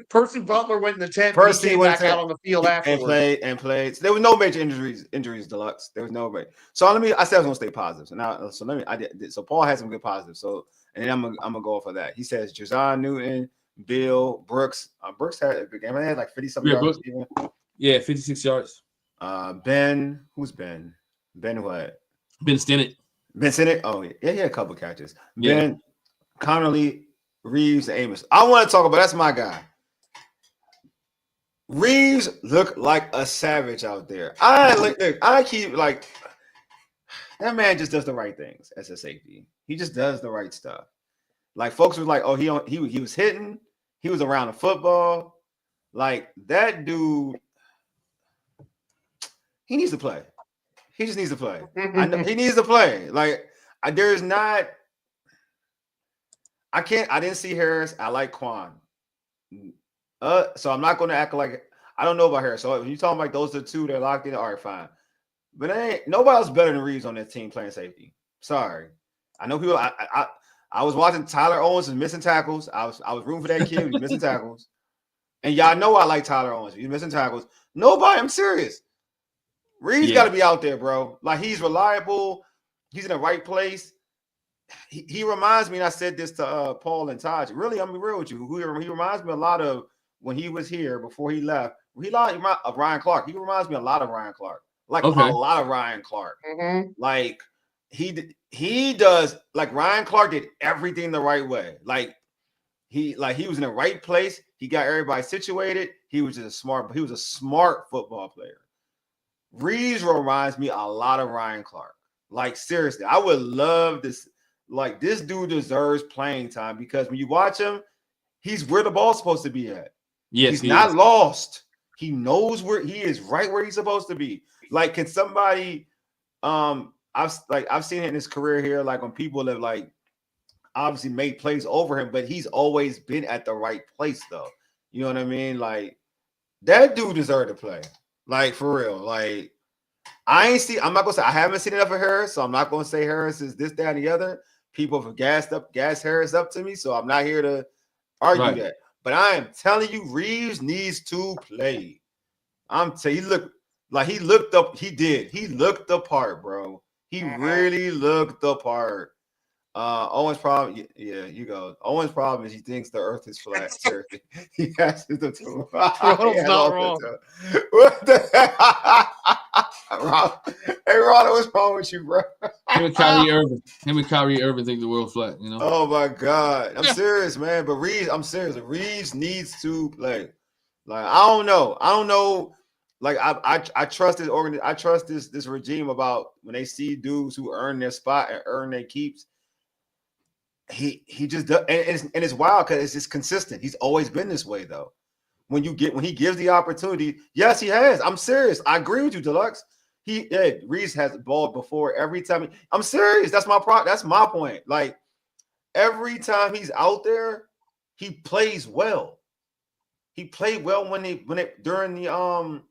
Percy Butler went in the tent. Percy came went back out on the field afterwards and played. So there was no major injuries. Deluxe. There was no major. So I said I was gonna stay positive. So Paul had some good positives. So and then I'm gonna go off of that. He says Jazon Newton, Bill Brooks. Brooks had a good game. I had like 50-something yards. Yeah, 56 yards. Ben. Who's Ben? Ben what? Ben Stennett. Ben Stennett? Oh, yeah, he had a couple catches. Yeah. Ben, Connerly, Reeves, Amos. I want to talk about, that's my guy. Reeves looked like a savage out there. I keep like, that man just does the right things as a safety. He just does the right stuff. Like, folks were like, oh, he was hitting. He was around the football. Like, that dude, he needs to play. He just needs to play. I know he needs to play. Like, I didn't see Harris. I like Quan. So I'm not going to act like I don't know about Harris. So if you're talking like those are the two that are locked in, all right, fine. But ain't nobody else better than Reeves on that team playing safety. Sorry. I know people. I was watching Tyler Owens was missing tackles. I was rooting for that kid. He was missing tackles. And y'all know I like Tyler Owens. He's missing tackles. Nobody. I'm serious. Reeves got to be out there, bro. Like, he's reliable. He's in the right place. He reminds me, and I said this to Paul and Taj. Really, I'm gonna be real with you. He reminds me a lot of when he was here before he left. He reminds me of Ryan Clark. He reminds me a lot of Ryan Clark. Like, a lot of Ryan Clark. Mm-hmm. Like, he does, like, Ryan Clark did everything the right way. Like, he was in the right place. He got everybody situated. He was a smart football player. Reeves reminds me a lot of Ryan Clark. Like, seriously, I would love this. Like, this dude deserves playing time because when you watch him, he's where the ball's supposed to be at. Yes, he's not lost. He knows where he is, right where he's supposed to be. Like, can somebody? I've seen it in his career here. Like, when people have like obviously made plays over him, but he's always been at the right place, though. You know what I mean? Like, that dude deserved to play. Like, for real. Like, I'm not gonna say I haven't seen enough of Harris, so I'm not gonna say Harris is this, that, and the other. People have gassed Harris up to me, so I'm not here to argue that. But I am telling you, Reeves needs to play. He looked up. He did. He looked the part, bro. He really looked the part. Owen's problem, you go. Owen's problem is he thinks the earth is flat. Seriously. He has to do. Not wrong. What the Ron, hey, Ron, what's wrong with you, bro? Him and Kyrie Irving think the world's flat, you know? Oh, my God. I'm serious, man. But I'm serious. Reeves needs to play. Like, I don't know. Like, I trust this I trust this regime about when they see dudes who earn their spot and earn their keeps. He just does, and it's wild because it's just consistent. He's always been this way, though. when he gives the opportunity. Yes, he has. I'm serious. I agree with you, Deluxe. Reese has balled before every time. I'm serious. That's my point. Like every time he's out there, he plays well. He played well during the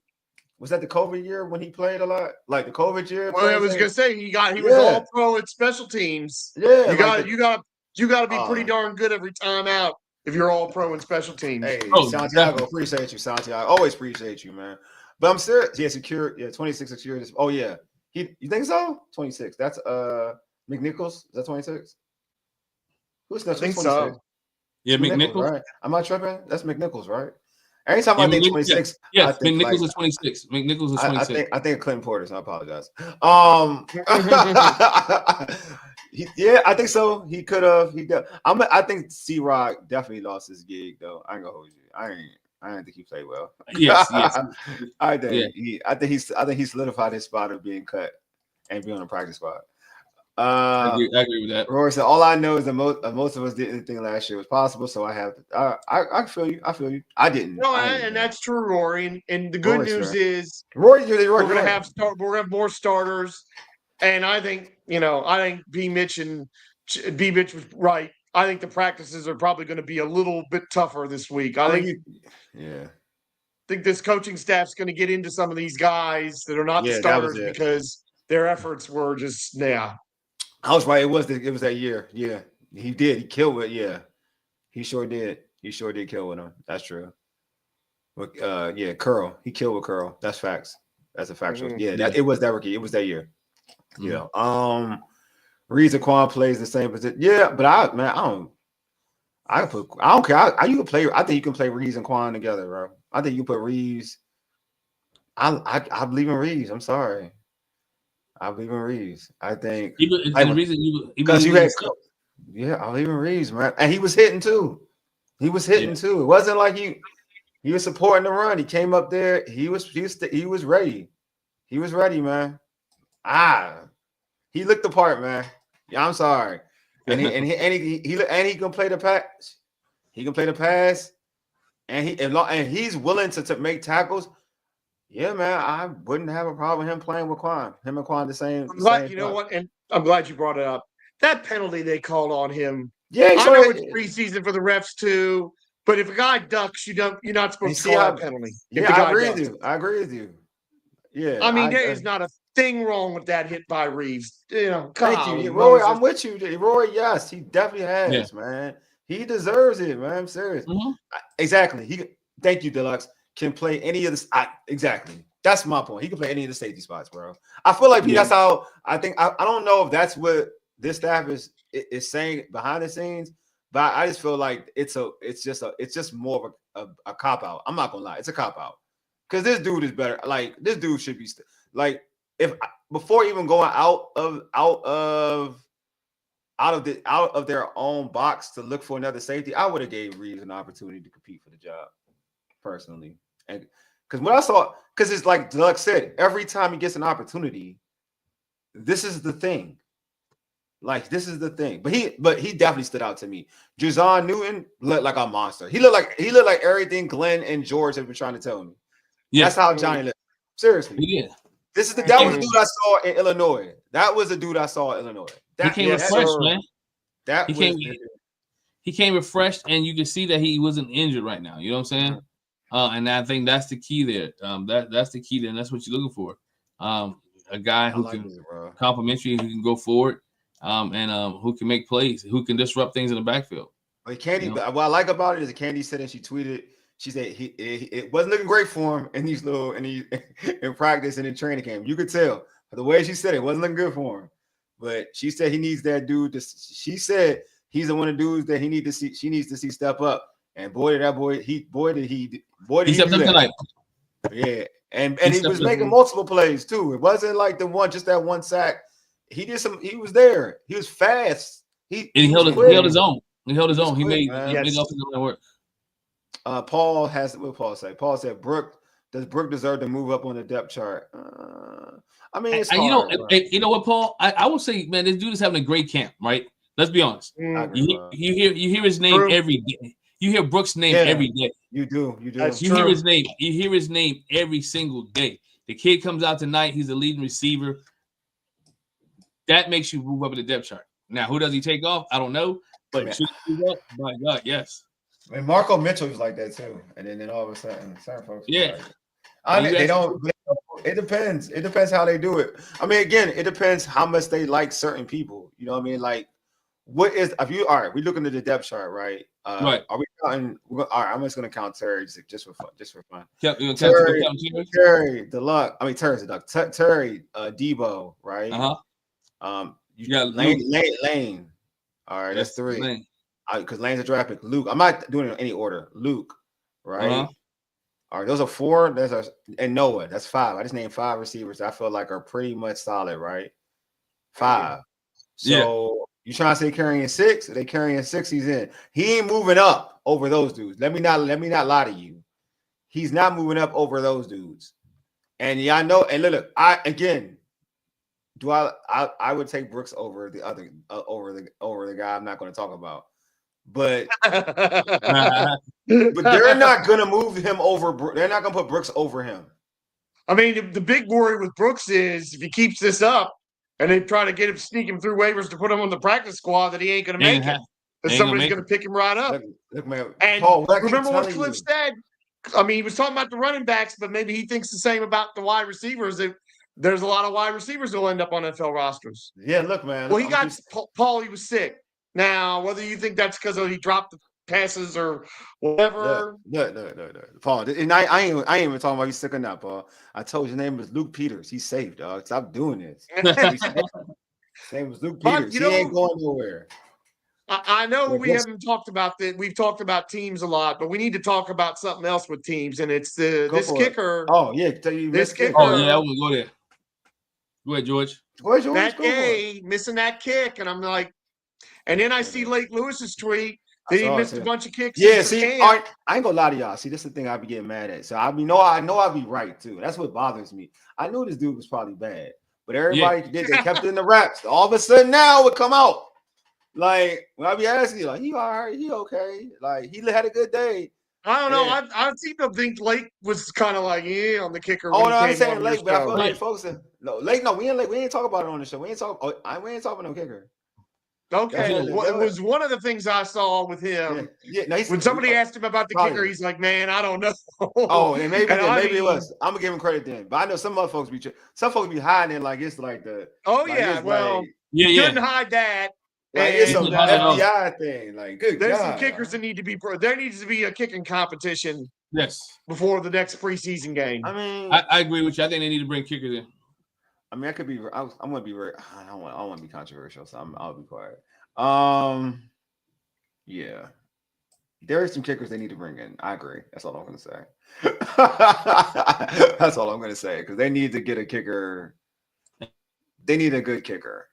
was that the COVID year when he played a lot? Like the COVID year? Well, I was gonna say he was all pro at special teams. Yeah, you got to be pretty darn good every time out if you're all pro in special teams. Hey, Santiago, appreciate you, Santiago. Always appreciate you, man. But I'm serious. Yeah, secure. Yeah, 26 secure. Oh yeah, you think so? 26. That's McNichols. Is that 26? Who's that? I think so. Yeah, McNichols. Right? I'm not tripping. That's McNichols, right? Anytime I think 26, yeah, I think McNichols is 26. McNichols is 26. I think Clinton Porter. So I apologize. I think so. He could have. I think C-Rock definitely lost his gig though. I ain't gonna hold you. I didn't think he played well. Yes. I think he solidified his spot of being cut and being on the practice squad. I agree with that. Rory said, "All I know is that most of us didn't think last year was possible, so I have. I feel you. I didn't. No, and that's true, Rory. And the good news is, Rory, we're gonna have more starters. And I think B Mitch was right. I think the practices are probably going to be a little bit tougher this week. I think this coaching staff's going to get into some of these guys that are not the starters because their efforts were just I was right. It was that year. Yeah, he did. He killed it. Yeah, he sure did. He sure did kill with him. That's true. But Curl. He killed with Curl. That's facts. That's a factual. Mm-hmm. Yeah, it was that rookie. It was that year. Mm-hmm. Yeah. Reese Quan plays the same position. Yeah, but I don't care. You can play. I think you can play Reeves and Quan together, bro. I think you put Reeves. I believe in Reeves. I'm sorry. I believe in Reeves. I think the reason because you had I believe in Reeves, man. And he was hitting too. He was hitting too. It wasn't like he was supporting the run. He came up there. He was ready. He was ready, man. He looked the part, man. Yeah, I'm sorry. And he can play the pass. He can play the pass, and he's willing to make tackles. Yeah, man, I wouldn't have a problem with him playing with Quan. Him and Quan the same. I'm glad you know what, and I'm glad you brought it up. That penalty they called on him. Yeah, I know it's preseason for the refs too, but if a guy ducks, you're not supposed to call that penalty. I agree with you. Yeah, I mean, there is not a thing wrong with that hit by Reeves. Thank you, Roy. I'm with you, Roy. Yes, he definitely has, man. He deserves it, man. I'm serious. Mm-hmm. Exactly. Thank you, Deluxe. Can play any of this. Exactly. That's my point. He can play any of the safety spots, bro. I feel like that's how I think. I don't know if that's what this staff is saying behind the scenes, but I just feel like it's just more of a cop out. I'm not gonna lie, it's a cop out because this dude is better. Like this dude should be like if before even going out of their own box to look for another safety, I would have gave Reeves an opportunity to compete for the job personally. And because when I saw, because it's like Doug said, every time he gets an opportunity, this is the thing. Like this is the thing. But he definitely stood out to me. Jazon Newton looked like a monster. He looked like everything Glenn and George have been trying to tell me. Yeah, that's how Johnny looked. Seriously. Yeah. That was the dude I saw in Illinois. That was the dude I saw in Illinois. He came refreshed, man. He came refreshed, and you can see that he wasn't injured right now. You know what I'm saying? And I think that's the key there. That's the key there, and that's what you're looking for. A guy who can complimentary, who can go forward, and who can make plays, who can disrupt things in the backfield. Like Candy, what I like about it is that Candy said, and she tweeted, she said it wasn't looking great for him in practice and in training camp. You could tell the way she said it wasn't looking good for him. But she said he needs that dude. She said he's the one of the dudes that he needs to see. She needs to see step up. And boy, did he stepped up tonight. Yeah, and he was making multiple plays too. It wasn't like just that one sack. He did some. He was there. He was fast. He held his own. He held his own. He made offensive work. Paul has what Paul say. Paul said, does Brooke deserve to move up on the depth chart? I mean, it's hard, you know what, Paul? I would say, man, this dude is having a great camp, right? Let's be honest. You hear his name every day. You hear Brooks' name every day. You do. You hear his name. You hear his name every single day. The kid comes out tonight. He's a leading receiver. That makes you move up in the depth chart. Now, who does he take off? I don't know. But should he move up? My God, yes. I mean, Marco Mitchell was like that too. And then all of a sudden, certain folks. Yeah. They don't. It depends. It depends how they do it. I mean, again, it depends how much they like certain people. You know what I mean? Like, what is if you all right? We looking at the depth chart, right? Right. Are we counting? All right. I'm just gonna count Terry just for fun. Terry, the luck. I mean, Terry's the duck. Terry, Debo, right? You got Lane. All right, that's 3. Because Lane's a draft pick. Luke, I'm not doing it in any order. Luke, right? All right, those are 4. And Noah, that's 5. I just named 5 receivers I feel like are pretty much solid, right? 5. So you trying to say carrying 6? They carrying 6. He's in. He ain't moving up over those dudes. Let me not lie to you. He's not moving up over those dudes. And I know. And look, I would take Brooks over the other over the guy I'm not going to talk about. But they're not going to move him over. They're not going to put Brooks over him. I mean, the big worry with Brooks is if he keeps this up and they try to sneak him through waivers to put him on the practice squad, that he ain't going to make it. And somebody's going to pick him right up. Look, man. And Paul, remember what Cliff said? I mean, he was talking about the running backs, but maybe he thinks the same about the wide receivers. There's a lot of wide receivers that'll end up on NFL rosters. Yeah, look, man. Well, Paul, he was sick. Now, whether you think that's because he dropped the passes or whatever. No. Paul, and I ain't even talking about you sick or not, Paul. I told you his name was Luke Peters. He's safe, dog. Stop doing this. His name was Luke Peters. He ain't going nowhere. I know we haven't talked about that. We've talked about teams a lot, but we need to talk about something else with teams, and it's this kicker. Oh, yeah. This kicker. Oh, yeah, I will go there. Go ahead, George. That Gay missing that kick, and I'm like, and then I see Lake Lewis's tweet that he missed a bunch of kicks. Yeah, see, I ain't gonna lie to y'all. See, this is the thing I be getting mad at. So I know I'll be right too. That's what bothers me. I knew this dude was probably bad, but everybody they kept it in the wraps. All of a sudden now it would come out. Like when I be asking you, like, he all right, he okay, like he had a good day. I don't know. I seem to think Lake was kind of like on the kicker. Oh no, I'm saying Lake, but I feel like folks. Lake, no, we ain't talk about it on the show. We ain't talking about no kicker. Okay, it was one of the things I saw with him. When somebody asked him about the kicker, he's like, "Man, I don't know." Oh, and maybe it was. I'm gonna give him credit then, but I know some other folks be hiding it like it's like the. Oh like yeah, well, you couldn't hide that. Like it's an FBI thing. Like, there's some kickers that need to be. There needs to be a kicking competition. Yes. Before the next preseason game. I mean, I agree with you. I think they need to bring kickers in. I mean, I could be. I'm going to be very. I don't want to be controversial, so I'll be quiet. Yeah, there are some kickers they need to bring in. I agree. That's all I'm going to say. That's all I'm going to say because they need to get a kicker. They need a good kicker,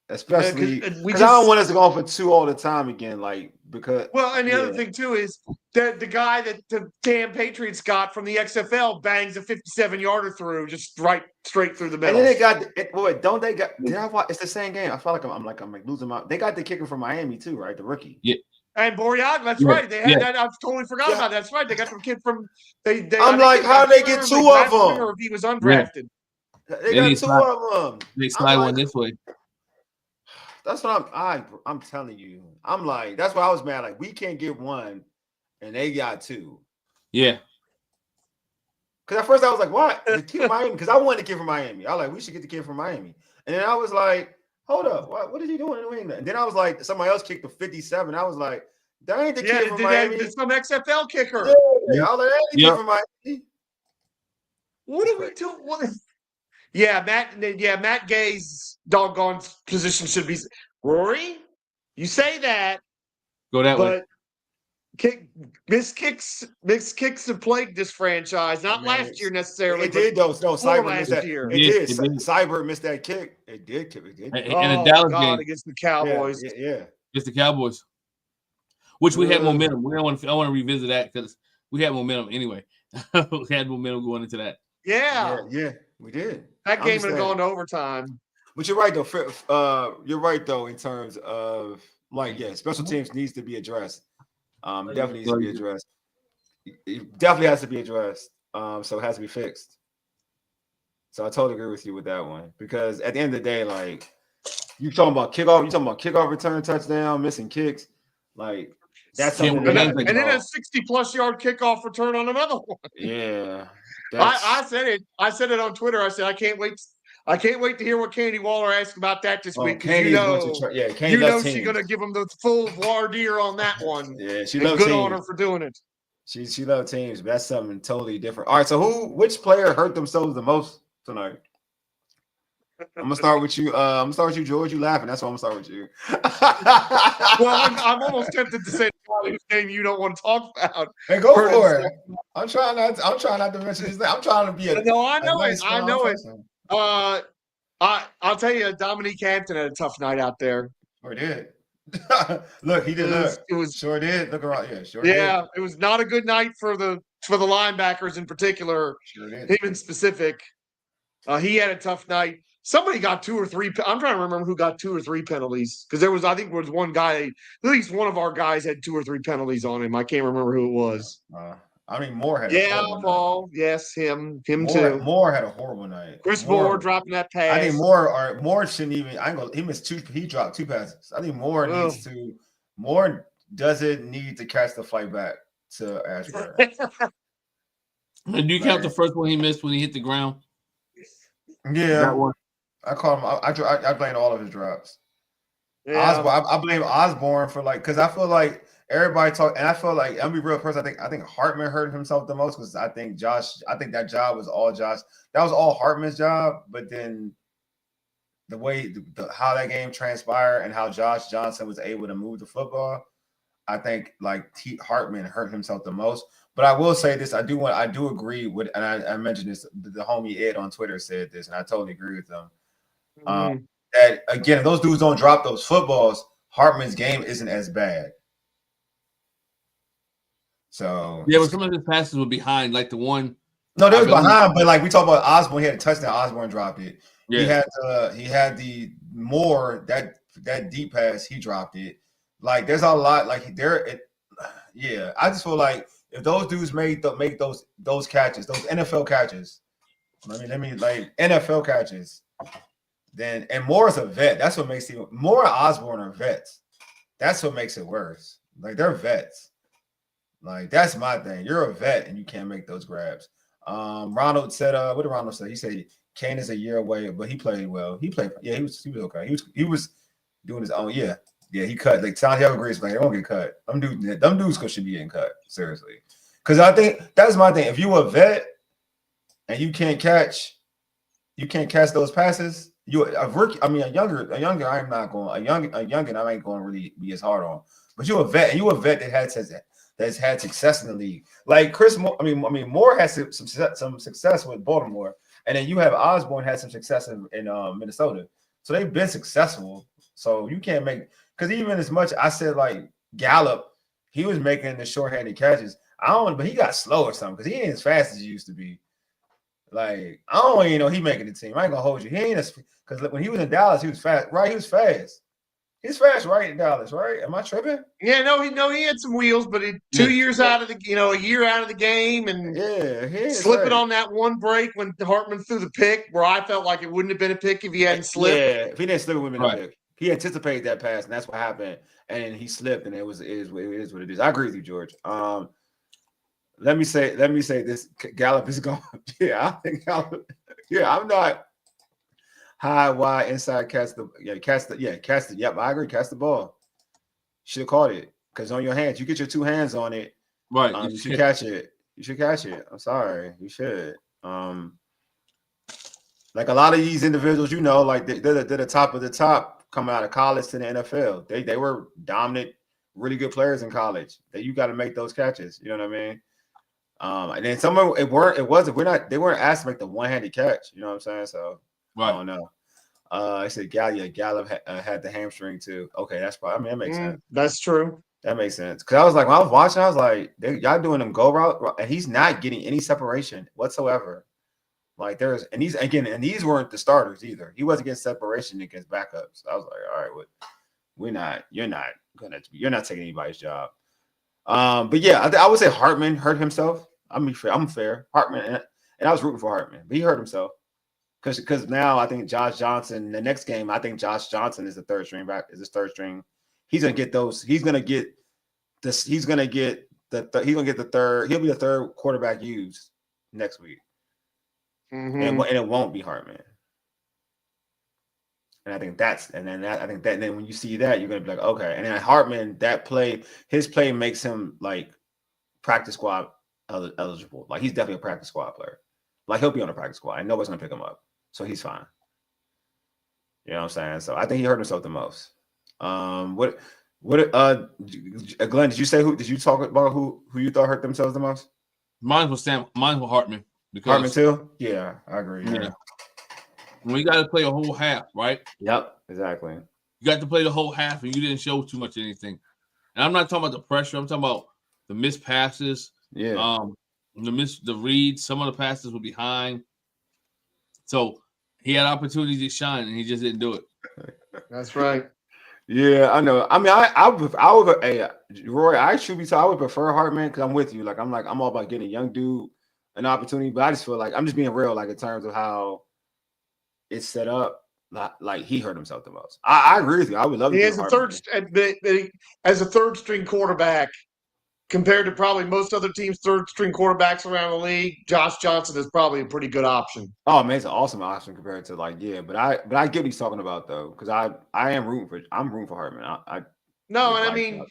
especially because I don't want us to go on for 2 all the time again. Like because and the other thing too is that the guy that the damn Patriots got from the XFL bangs a 57-yarder through just straight through the middle. And then they got don't they got? Did I watch? It's the same game. I feel like I'm like losing my. They got the kicker from Miami too, right? The rookie. Yeah. And Boreaga, that's right. They had that. I totally forgot about that. That's right. They got the kid from. I'm like, how did they get 2 of them? Or if he was undrafted. Yeah. They got 2 of them. They slide one this way. That's what I'm telling you. I'm like, that's why I was mad. Like, we can't get 1, and they got 2. Yeah. Because at first I was like, what? The kid from Miami? Because I wanted the kid from Miami. I was like, we should get the kid from Miami. And then I was like, hold up, what is he doing in New England? And then I was like, somebody else kicked the 57. I was like, that ain't the kid from Miami. There's some XFL kicker. Yeah. I was like, that ain't the kid from Miami. What are we doing? Matt Gay's doggone position should be Rory. You say that, go that way. But missed kicks have plagued this franchise. Not last year necessarily. It did though. No, Cyber missed that. Year. It did. Cyber missed that kick. It did. And the Dallas game against the Cowboys. Yeah. Against the Cowboys, which we had momentum. I want to revisit that because we had momentum anyway. We had momentum going into that. Yeah, we did. That game had gone to overtime. But you're right though. You're right though in terms of like special teams needs to be addressed. Definitely needs to be addressed. It definitely has to be addressed. So it has to be fixed. So I totally agree with you with that one because at the end of the day, like you talking about kickoff return touchdown, missing kicks, like that's something. And then a 60+ yard kickoff return on another one. Yeah, I said it. I said it on Twitter. I said I can't wait to hear what Candy Waller asked about that this week. Candy's she's going to give him the full voir dire on that one. Yeah, she loves good teams. on her for doing it. She loves teams, but that's something totally different. All right, so which player hurt themselves the most tonight? I'm gonna start with you. George. You laughing? That's why I'm gonna start with you. Well, I'm almost tempted to say whose name you don't want to talk about. Hey, go for it. I'm trying not to mention his name. I'm trying to be a. No, I know nice it. I know person. it. I'll tell you, Dominique Hampton had a tough night out there. Sure did. Look, he did. It was sure did. Look around. Yeah, sure did. Yeah, it was not a good night for the linebackers in particular. Sure did. Him in specific. He had a tough night. Somebody got 2 or 3. I'm trying to remember who got 2 or 3 penalties because I think there was one guy. At least one of our guys had 2 or 3 penalties on him. I can't remember who it was. Moore had. Paul. Yes, him too. Moore had a horrible night. Chris Moore dropping that pass. I think Moore shouldn't even. He missed 2. He dropped 2 passes. I think Moore needs to. Moore doesn't need to catch the flight back to Ashburn. And do you count the first one he missed when he hit the ground? Yeah, that one. I call him. I blame all of his drops. Yeah. I blame Osborne for because I feel like everybody talk, and I feel like I'm be real person. I think Hartman hurt himself the most because I think that job was all Josh. That was all Hartman's job, but then the way how that game transpired and how Josh Johnson was able to move the football, I think Hartman hurt himself the most. But I will say this: I do agree with, and I mentioned this. The homie Ed on Twitter said this, and I totally agree with them. That again, if those dudes don't drop those footballs, Hartman's game isn't as bad. So yeah, but some of his passes were behind, like the one. No, they was behind, but we talk about Osborne. He had a touchdown. Osborne dropped it. Yeah. He had the Moore that deep pass. He dropped it. There's a lot Yeah, I just feel like if those dudes make those catches, those NFL catches. Let me NFL catches. Then and Moore is a vet. That's what makes Moore and Osborne are vets. That's what makes it worse. They're vets. That's my thing. You're a vet and you can't make those grabs. Ronald said, what did Ronald say? He said Kane is a year away, but he played well. He was okay. He was doing his own. Yeah, he cut. Santiago agrees. They won't get cut. Them dudes should be getting cut. Seriously. Because I think that's my thing. If you a vet and you can't catch those passes. You a rookie, a younger. I'm not going. A youngin. I ain't going to really be as hard on. But you a vet, and you a vet that's had success in the league. Like Chris Moore. Moore has some success with Baltimore, and then you have Osborne had some success in Minnesota. So they've been successful. So you can't make because even as much I said Gallup, he was making the short-handed catches. But he got slow or something because he ain't as fast as he used to be. I don't even know he making the team. I ain't gonna hold you. He ain't because when he was in Dallas, he was fast. Right, he was fast. He's fast, right, in Dallas, right? Am I tripping? Yeah, he had some wheels, but 2 years out of a year out of the game, and slipping on that one break when Hartman threw the pick, where I felt like it wouldn't have been a pick if he hadn't slipped. Yeah, if he didn't slip, it would have been a pick. He anticipated that pass, and that's what happened. And he slipped, and it is what it is. I agree with you, George. Let me say this. Gallup is going. Yeah, I think Gallup. Yeah, I'm not high, wide, inside. Catch the. Yep, I agree. Catch the ball. Should have caught it because on your hands, you get your 2 hands on it. Right. You should catch it. You should catch it. I'm sorry. You should. A lot of these individuals, they're the top of the top coming out of college to the NFL. They were dominant, really good players in college. That you got to make those catches. You know what I mean? And then some of they weren't asked to make the one-handed catch. You know what I'm saying? So I don't know. I said Gallup had the hamstring too. Okay, that's probably. That makes sense. That's true. That makes sense. Because I was when I was watching, I was like, y'all doing them go route, and he's not getting any separation whatsoever. These weren't the starters either. He wasn't getting separation against backups. I was like, all right, you're not taking anybody's job. But yeah, I would say Hartman hurt himself. I'm fair. Hartman, and I was rooting for Hartman, but he hurt himself because now I think Josh Johnson. The next game, I think Josh Johnson is the third string back. Is his third string. He's gonna get those. He's gonna get this. He's gonna get he's gonna get the third. He'll be the third quarterback used next week, and it won't be Hartman. And I think then when you see that, you're gonna be like, okay. And then Hartman, his play makes him like practice squad eligible. Like he's definitely a practice squad player. Like he'll be on the practice squad, and nobody's gonna pick him up, so he's fine. You know what I'm saying? So I think he hurt himself the most. Glenn, did you say did you talk about who you thought hurt themselves the most? Mine was Hartman. Because, Hartman too? Yeah, I agree. Yeah. We got to play a whole half, right? Yep, exactly. You got to play the whole half, and you didn't show too much of anything. And I'm not talking about the pressure. I'm talking about the missed passes. Yeah. The reads. Some of the passes were behind. So he had opportunities to shine, and he just didn't do it. That's right. Yeah, I know. I mean, I would. Hey, Roy, I would prefer Hartman because I'm with you. Like I'm all about getting a young dude an opportunity, but I just feel like I'm just being real, like in terms of how it's set up. Like he hurt himself the most. I agree with you. I would love. He has a as a third string quarterback compared to probably most other teams' third string quarterbacks around the league. Josh Johnson is probably a pretty good option. Oh man, it's an awesome option compared to but I get what he's talking about though, because I'm rooting for Hartman. I mean,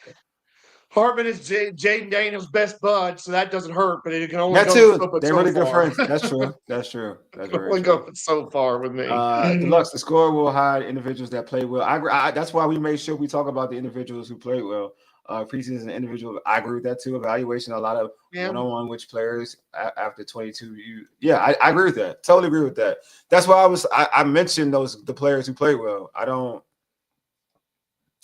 Hartman is Jaden Daniels' best bud, so that doesn't hurt, but it can only go so They're really good friends. That's true. That's true. That's only go so far with me. Deluxe, the score will hide individuals that play well. I that's why we made sure we talk about the individuals who play well. Preseason individual, I agree with that too. Evaluation, a lot of one-on-one which players after 22. I agree with that. Totally agree with that. That's why I mentioned the players who play well.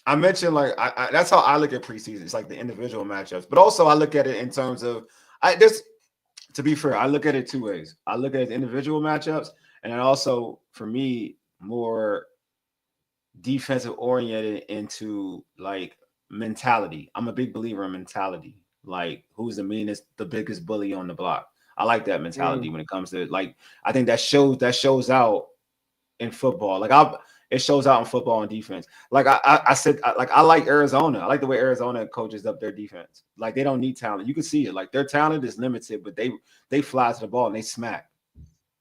I mentioned that's how I look at preseason. It's like the individual matchups, but also I look at it in terms of to be fair, I look at it two ways. I look at the individual matchups, and then also for me more defensive oriented into like mentality. I'm a big believer in mentality. Like who's the meanest, the biggest bully on the block. I like that mentality when it comes to I think that shows out in football. It shows out in football and defense. Like I said, I like Arizona. I like the way Arizona coaches up their defense. Like they don't need talent. You can see it. Like their talent is limited, but they fly to the ball and they smack.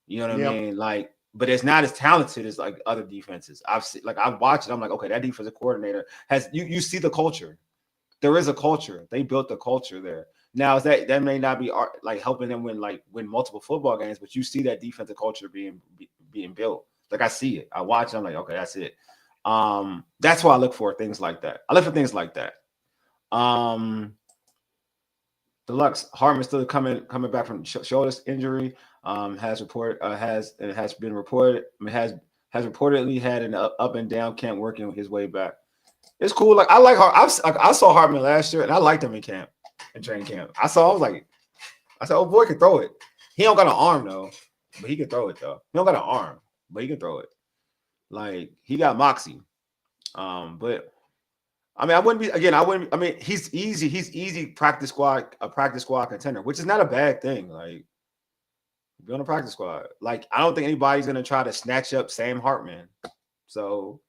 You know what I mean? Like, but it's not as talented as like other defenses. I've watched it. I'm like, okay, that defensive coordinator has you see the culture. There is a culture. They built the culture there. Now that may not be like helping them win multiple football games, but you see that defensive culture being built. Like I see it. I watch it. I'm like, okay, that's it. That's why I look for things like that. I look for things like that. Deluxe Hartman still coming back from shoulder injury. Has reportedly had an up and down camp working his way back. It's cool. Like I like I saw Hartman last year and I liked him in training camp. I said, oh boy, can throw it. He don't got an arm though, but he can throw it though. He don't got an arm, but he can throw it. Like he got moxie. But I mean, he's easy practice squad contender, which is not a bad thing. Like be on a practice squad. Like I don't think anybody's gonna try to snatch up Sam Hartman. So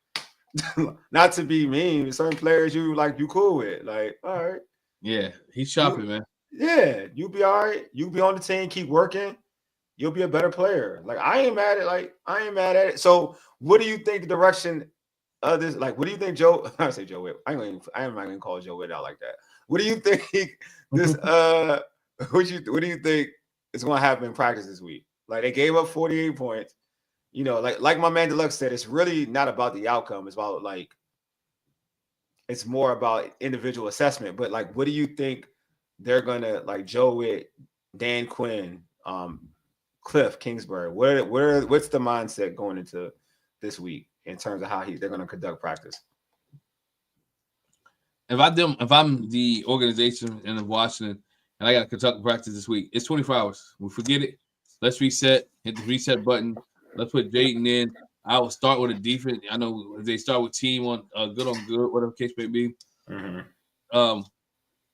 not to be mean, certain players you cool with. Like, all right. Yeah, he's chopping, man. Yeah, you'll be all right. You'll be on the team, keep working. You'll be a better player. Like I ain't mad at it. So what do you think the direction of this? Like, what do you think, Joe? I say Joe Witt. I'm not gonna call Joe Witt out like that. What do you think this? What do you think is going to happen in practice this week? Like they gave up 48 points. You know, like my man Deluxe said, it's really not about the outcome. It's about it's more about individual assessment. But what do you think they're gonna Joe Witt, Dan Quinn, Cliff Kingsbury? What's the mindset going into this week in terms of how they're going to conduct practice? If I'm the organization in Washington and I got to conduct practice this week, it's 24 hours. We forget it. Let's reset. Hit the reset button. Let's put Jayden in. I will start with a defense. I know they start with team on good, whatever case may be. Mm-hmm.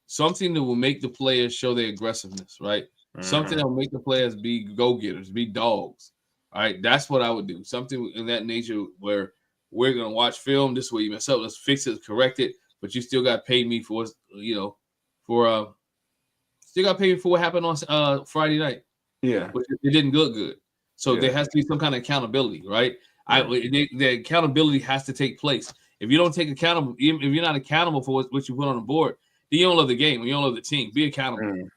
something that will make the players show their aggressiveness, right? Something that will make the players be go-getters, be dogs. All right, that's what I would do. Something in that nature where we're gonna watch film. This is where you mess up. Let's fix it, correct it. But you still got to pay me for still got to pay me for what happened on Friday night. Yeah, but it didn't look good. So there has to be some kind of accountability, right? Yeah. The accountability has to take place. If you don't take accountable, if you're not accountable for what you put on the board, then you don't love the game. You don't love the team. Be accountable.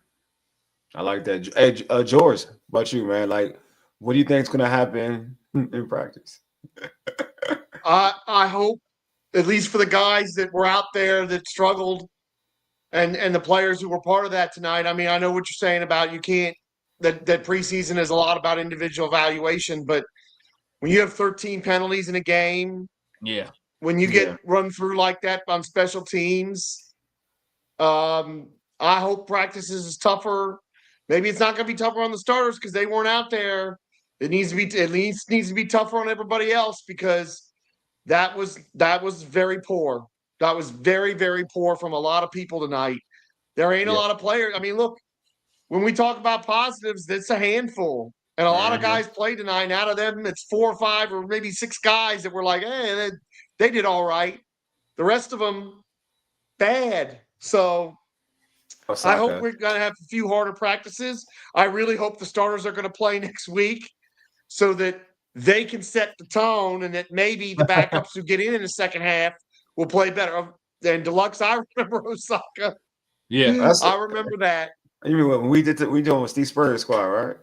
I like that. Hey, George, what about you, man? Like, what do you think is going to happen in practice? I hope, at least for the guys that were out there that struggled, and the players who were part of that tonight. I mean, I know what you're saying about you can't. That preseason is a lot about individual evaluation, but when you have 13 penalties in a game, when you get run through like that on special teams, I hope practices is tougher. Maybe it's not going to be tougher on the starters because they weren't out there. It needs to be at least needs to be tougher on everybody else because that was very poor. That was very, very poor from a lot of people tonight. There ain't a lot of players. I mean, look, when we talk about positives, that's a handful. And a lot of guys played tonight. Out of them, it's 4 or 5 or maybe 6 guys that were like, hey, they did all right. The rest of them, bad. So I hope we're going to have a few harder practices. I really hope the starters are going to play next week so that they can set the tone and that maybe the backups who get in the second half will play better. And Deluxe, I remember Osaka. Yeah. I remember that. You mean when we doing with Steve Spurrier squad, right?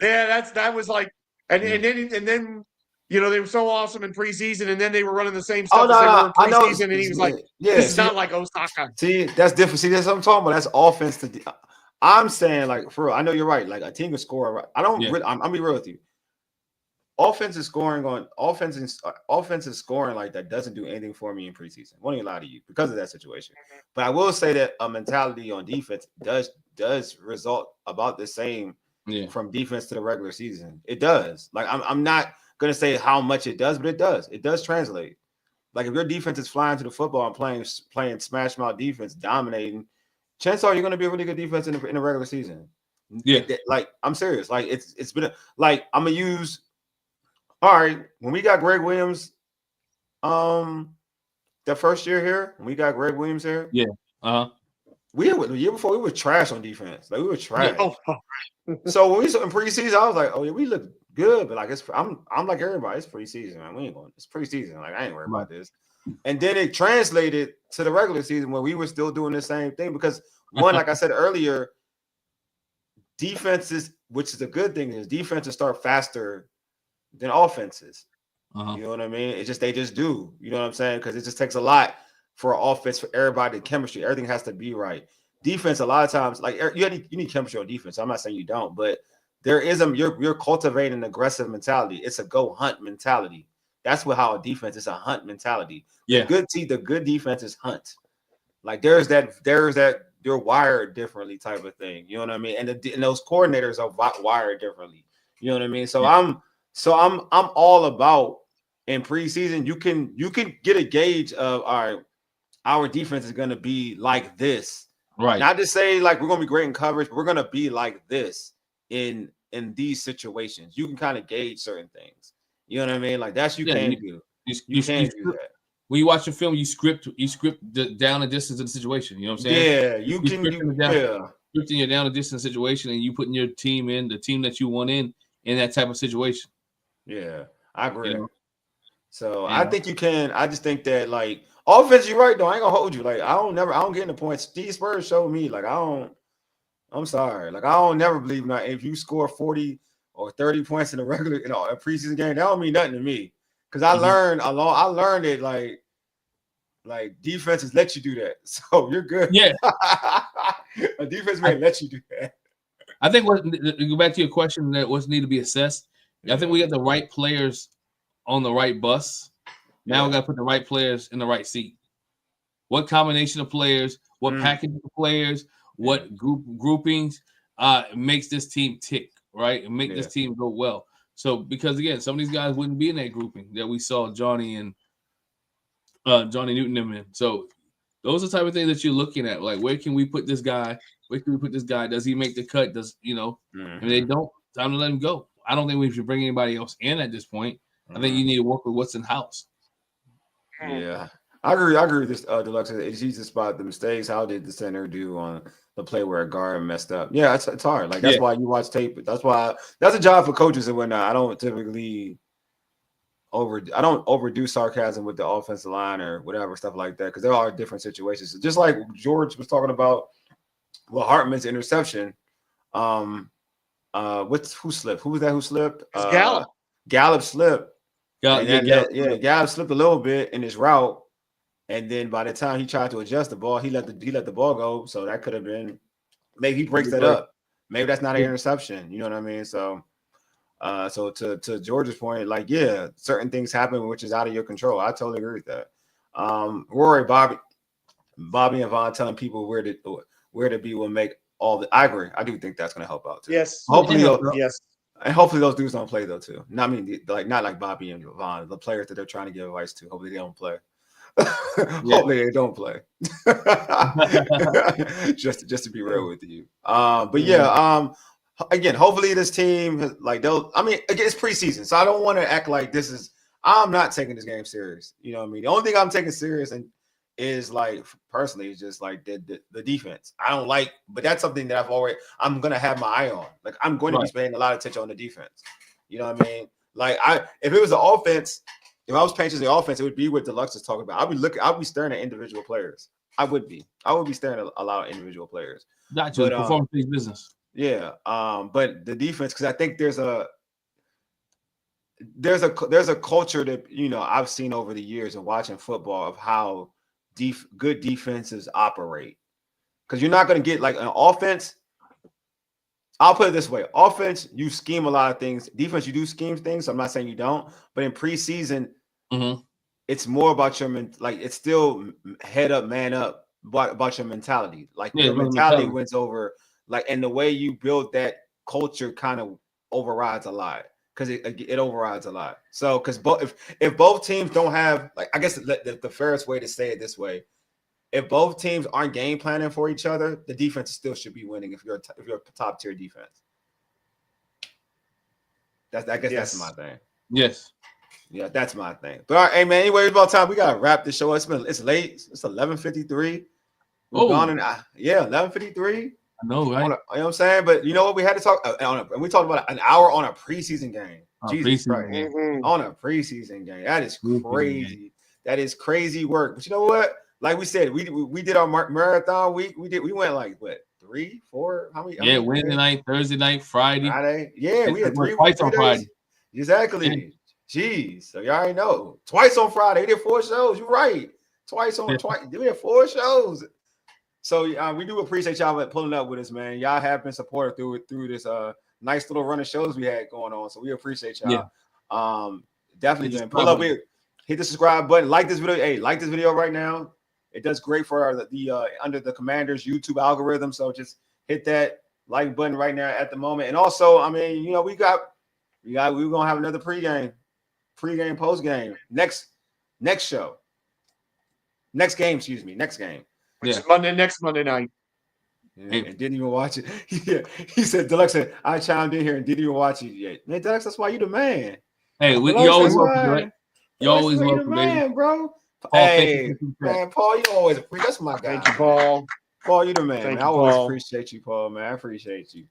Yeah, that was like, and then you know they were so awesome in preseason, and then they were running the same stuff as they were in preseason, and he was like, "This is not like Osaka." See, that's different. See, that's what I'm talking about. That's offense to. I'm saying like for real. I know you're right. Like a team can score. I don't. Yeah. I'm be real with you. Offensive scoring like that doesn't do anything for me in preseason. Won't even lie to you because of that situation. But I will say that a mentality on defense does result about the same from defense to the regular season. It does. Like I'm not gonna say how much it does, but it does. It does translate. Like if your defense is flying to the football and playing smash mouth defense, dominating, chances are you're gonna be a really good defense in the regular season. Yeah. Like I'm serious. Like it's been I'm gonna use. All right, when we got Greg Williams, the first year here, when we got Greg Williams here, the year before we were trash on defense. Like we were trash. So when we saw in preseason, I was like, oh yeah, we look good, but like I'm like everybody, it's preseason, man. We ain't going. It's preseason. Like I ain't worried about this. And then it translated to the regular season where we were still doing the same thing because one, like I said earlier, defenses, which is a good thing, is defenses start faster than offenses. You know what I mean? It's just they just do. You know what I'm saying? Because it just takes a lot for offense, for everybody, chemistry. Everything has to be right. Defense, a lot of times, like you need chemistry on defense. I'm not saying you don't, but there is you're cultivating an aggressive mentality. It's a go hunt mentality. That's how a defense is, a hunt mentality. Yeah. The good defense is hunt. Like there's that you're wired differently type of thing. You know what I mean? And those coordinators are wired differently. You know what I mean? So I'm all about in preseason. You can get a gauge of our defense is going to be like this, right? Not to say like we're going to be great in coverage, but we're going to be like this in these situations. You can kind of gauge certain things. You know what I mean? Like that's you can do. You can do that. When you watch a film, you script down the distance of the situation. You know what I'm saying? Yeah, you can scripting your down the distance situation, and you putting your team in the team that you want in that type of situation. Yeah, I agree. You know? So I think you can. I just think that like offense, you're right though. I ain't gonna hold you. Like I don't get in the points. Steve Spurrier showed me like I'm sorry. Like I don't never believe that if you score 40 or 30 points in a regular, a preseason game, that don't mean nothing to me. Because I learned it like defenses let you do that. So you're good. Yeah. A defense may let you do that. I think go back to your question that what's need to be assessed. I think we got the right players on the right bus. Now we got to put the right players in the right seat. What combination of players, what package of players, what groupings makes this team tick, right? And make this team go well. So because again, some of these guys wouldn't be in that grouping that we saw Johnny and Johnny Newton them in. So Those are the type of things that you're looking at. Like, where can we put this guy? Where can we put this guy? Does he make the cut? Does If they don't, time to let him go. I don't think we should bring anybody else in at this point. I think you need to work with what's in house. Yeah, I agree with this. Deluxe, it's easy to spot the mistakes. How did the center do on the play where a guard messed up? Yeah, it's hard. Like that's why you watch tape. That's a job for coaches and whatnot. I don't typically overdo sarcasm with the offensive line or whatever stuff like that because there are different situations. Just like George was talking about, Hartman's interception. Who slipped? Who was that? Who slipped? Gallup. Gallup slipped. Gallup. Gallup slipped a little bit in his route, and then by the time he tried to adjust the ball, he let the ball go. So that could have been maybe he breaks that up. Maybe that's not an interception. You know what I mean? So, so to George's point, like certain things happen which is out of your control. I totally agree with that. Rory, Bobby, and Vaughn telling people where to be will make all the. I agree. I do think that's going to help out too. Yes. Hopefully, yes. And hopefully those dudes don't play though too. Not like Bobby and Vaughn, the players that they're trying to give advice to. Hopefully they don't play. Hopefully they don't play. just to be real with you. Again, hopefully this team again, it's preseason, so I don't want to act like this is. I'm not taking this game serious. You know what I mean? The only thing I'm taking serious is personally is just the defense. I don't like, but that's something that I'm gonna have my eye on. Like I'm going to be paying a lot of attention on the defense. You know what I mean? Like if it was the offense, if I was paying attention to the offense, it would be what Deluxe is talking about. I'd be staring at individual players. I would be staring at a lot of individual players. Not just performance-based business. Yeah. But the defense, because I think there's a culture that I've seen over the years of watching football of how good defenses operate, because you're not going to get like an offense. I'll put it this way: offense, you scheme a lot of things. Defense, you do scheme things. So I'm not saying you don't, but in preseason, it's more about your it's still head up, man up, about your mentality. Like your mentality wins over, and the way you build that culture kind of overrides a lot. Because it overrides a lot. So, because if both teams don't have, I guess the fairest way to say it this way, if both teams aren't game planning for each other, the defense still should be winning. If you're a top tier defense, that's my thing. Yes, yeah, that's my thing. But all right, hey man. Anyway, it's about time we gotta wrap this show. It's late. It's 11:53. We're gone and 11:53. I know, right? You know what I'm saying? But you know what? We had to talk and we talked about an hour on a preseason game. Jesus Christ. On a preseason game. That is crazy. That is crazy work. But you know what? Like we said, we did our marathon week. We went 3, 4. How many? Yeah, Wednesday night, Thursday night, Friday. Yeah, we had 3 twice on Friday. Exactly. Yeah. Jeez. So you already know. Twice on Friday. We did 4 shows. You're right. Twice. We had 4 shows. So we do appreciate y'all pulling up with us, man. Y'all have been supportive through this nice little run of shows we had going on. So we appreciate y'all. Yeah. Definitely, man. Pull up with, hit the subscribe button, like this video. Hey, like this video right now. It does great for the under the Commanders YouTube algorithm. So just hit that like button right now at the moment. And also, I mean, we're gonna have another pregame, postgame next show, next game. Which is next Monday night. Yeah, and didn't even watch it. He said, Deluxe said, I chimed in here and didn't even watch it yet. Man, Deluxe, that's why you the man. Hey, you always welcome, right? You always welcome, man, bro. Paul, hey, man, Paul, you always appreciate. That's my guy. Thank you, Paul. Paul, you the man. I always appreciate you, Paul, man. I appreciate you.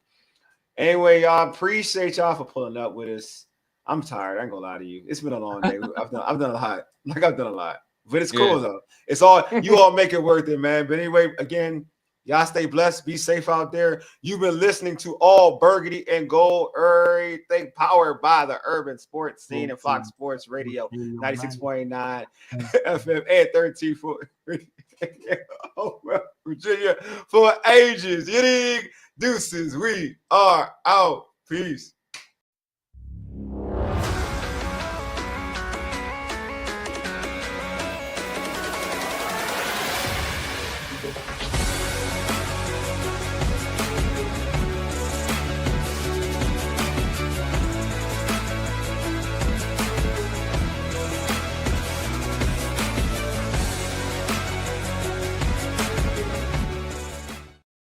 Anyway, y'all, appreciate y'all for pulling up with us. I'm tired. I ain't gonna lie to you. It's been a long day. I've done a lot. I've done a lot. But it's cool though. It's all you all make it worth it, man. But anyway, again, y'all stay blessed. Be safe out there. You've been listening to All Burgundy and Gold, everything powered by the Urban Sports Scene and Fox Sports Radio, 96.9 FM and 1340 Virginia for ages. You dig? Deuces. We are out. Peace.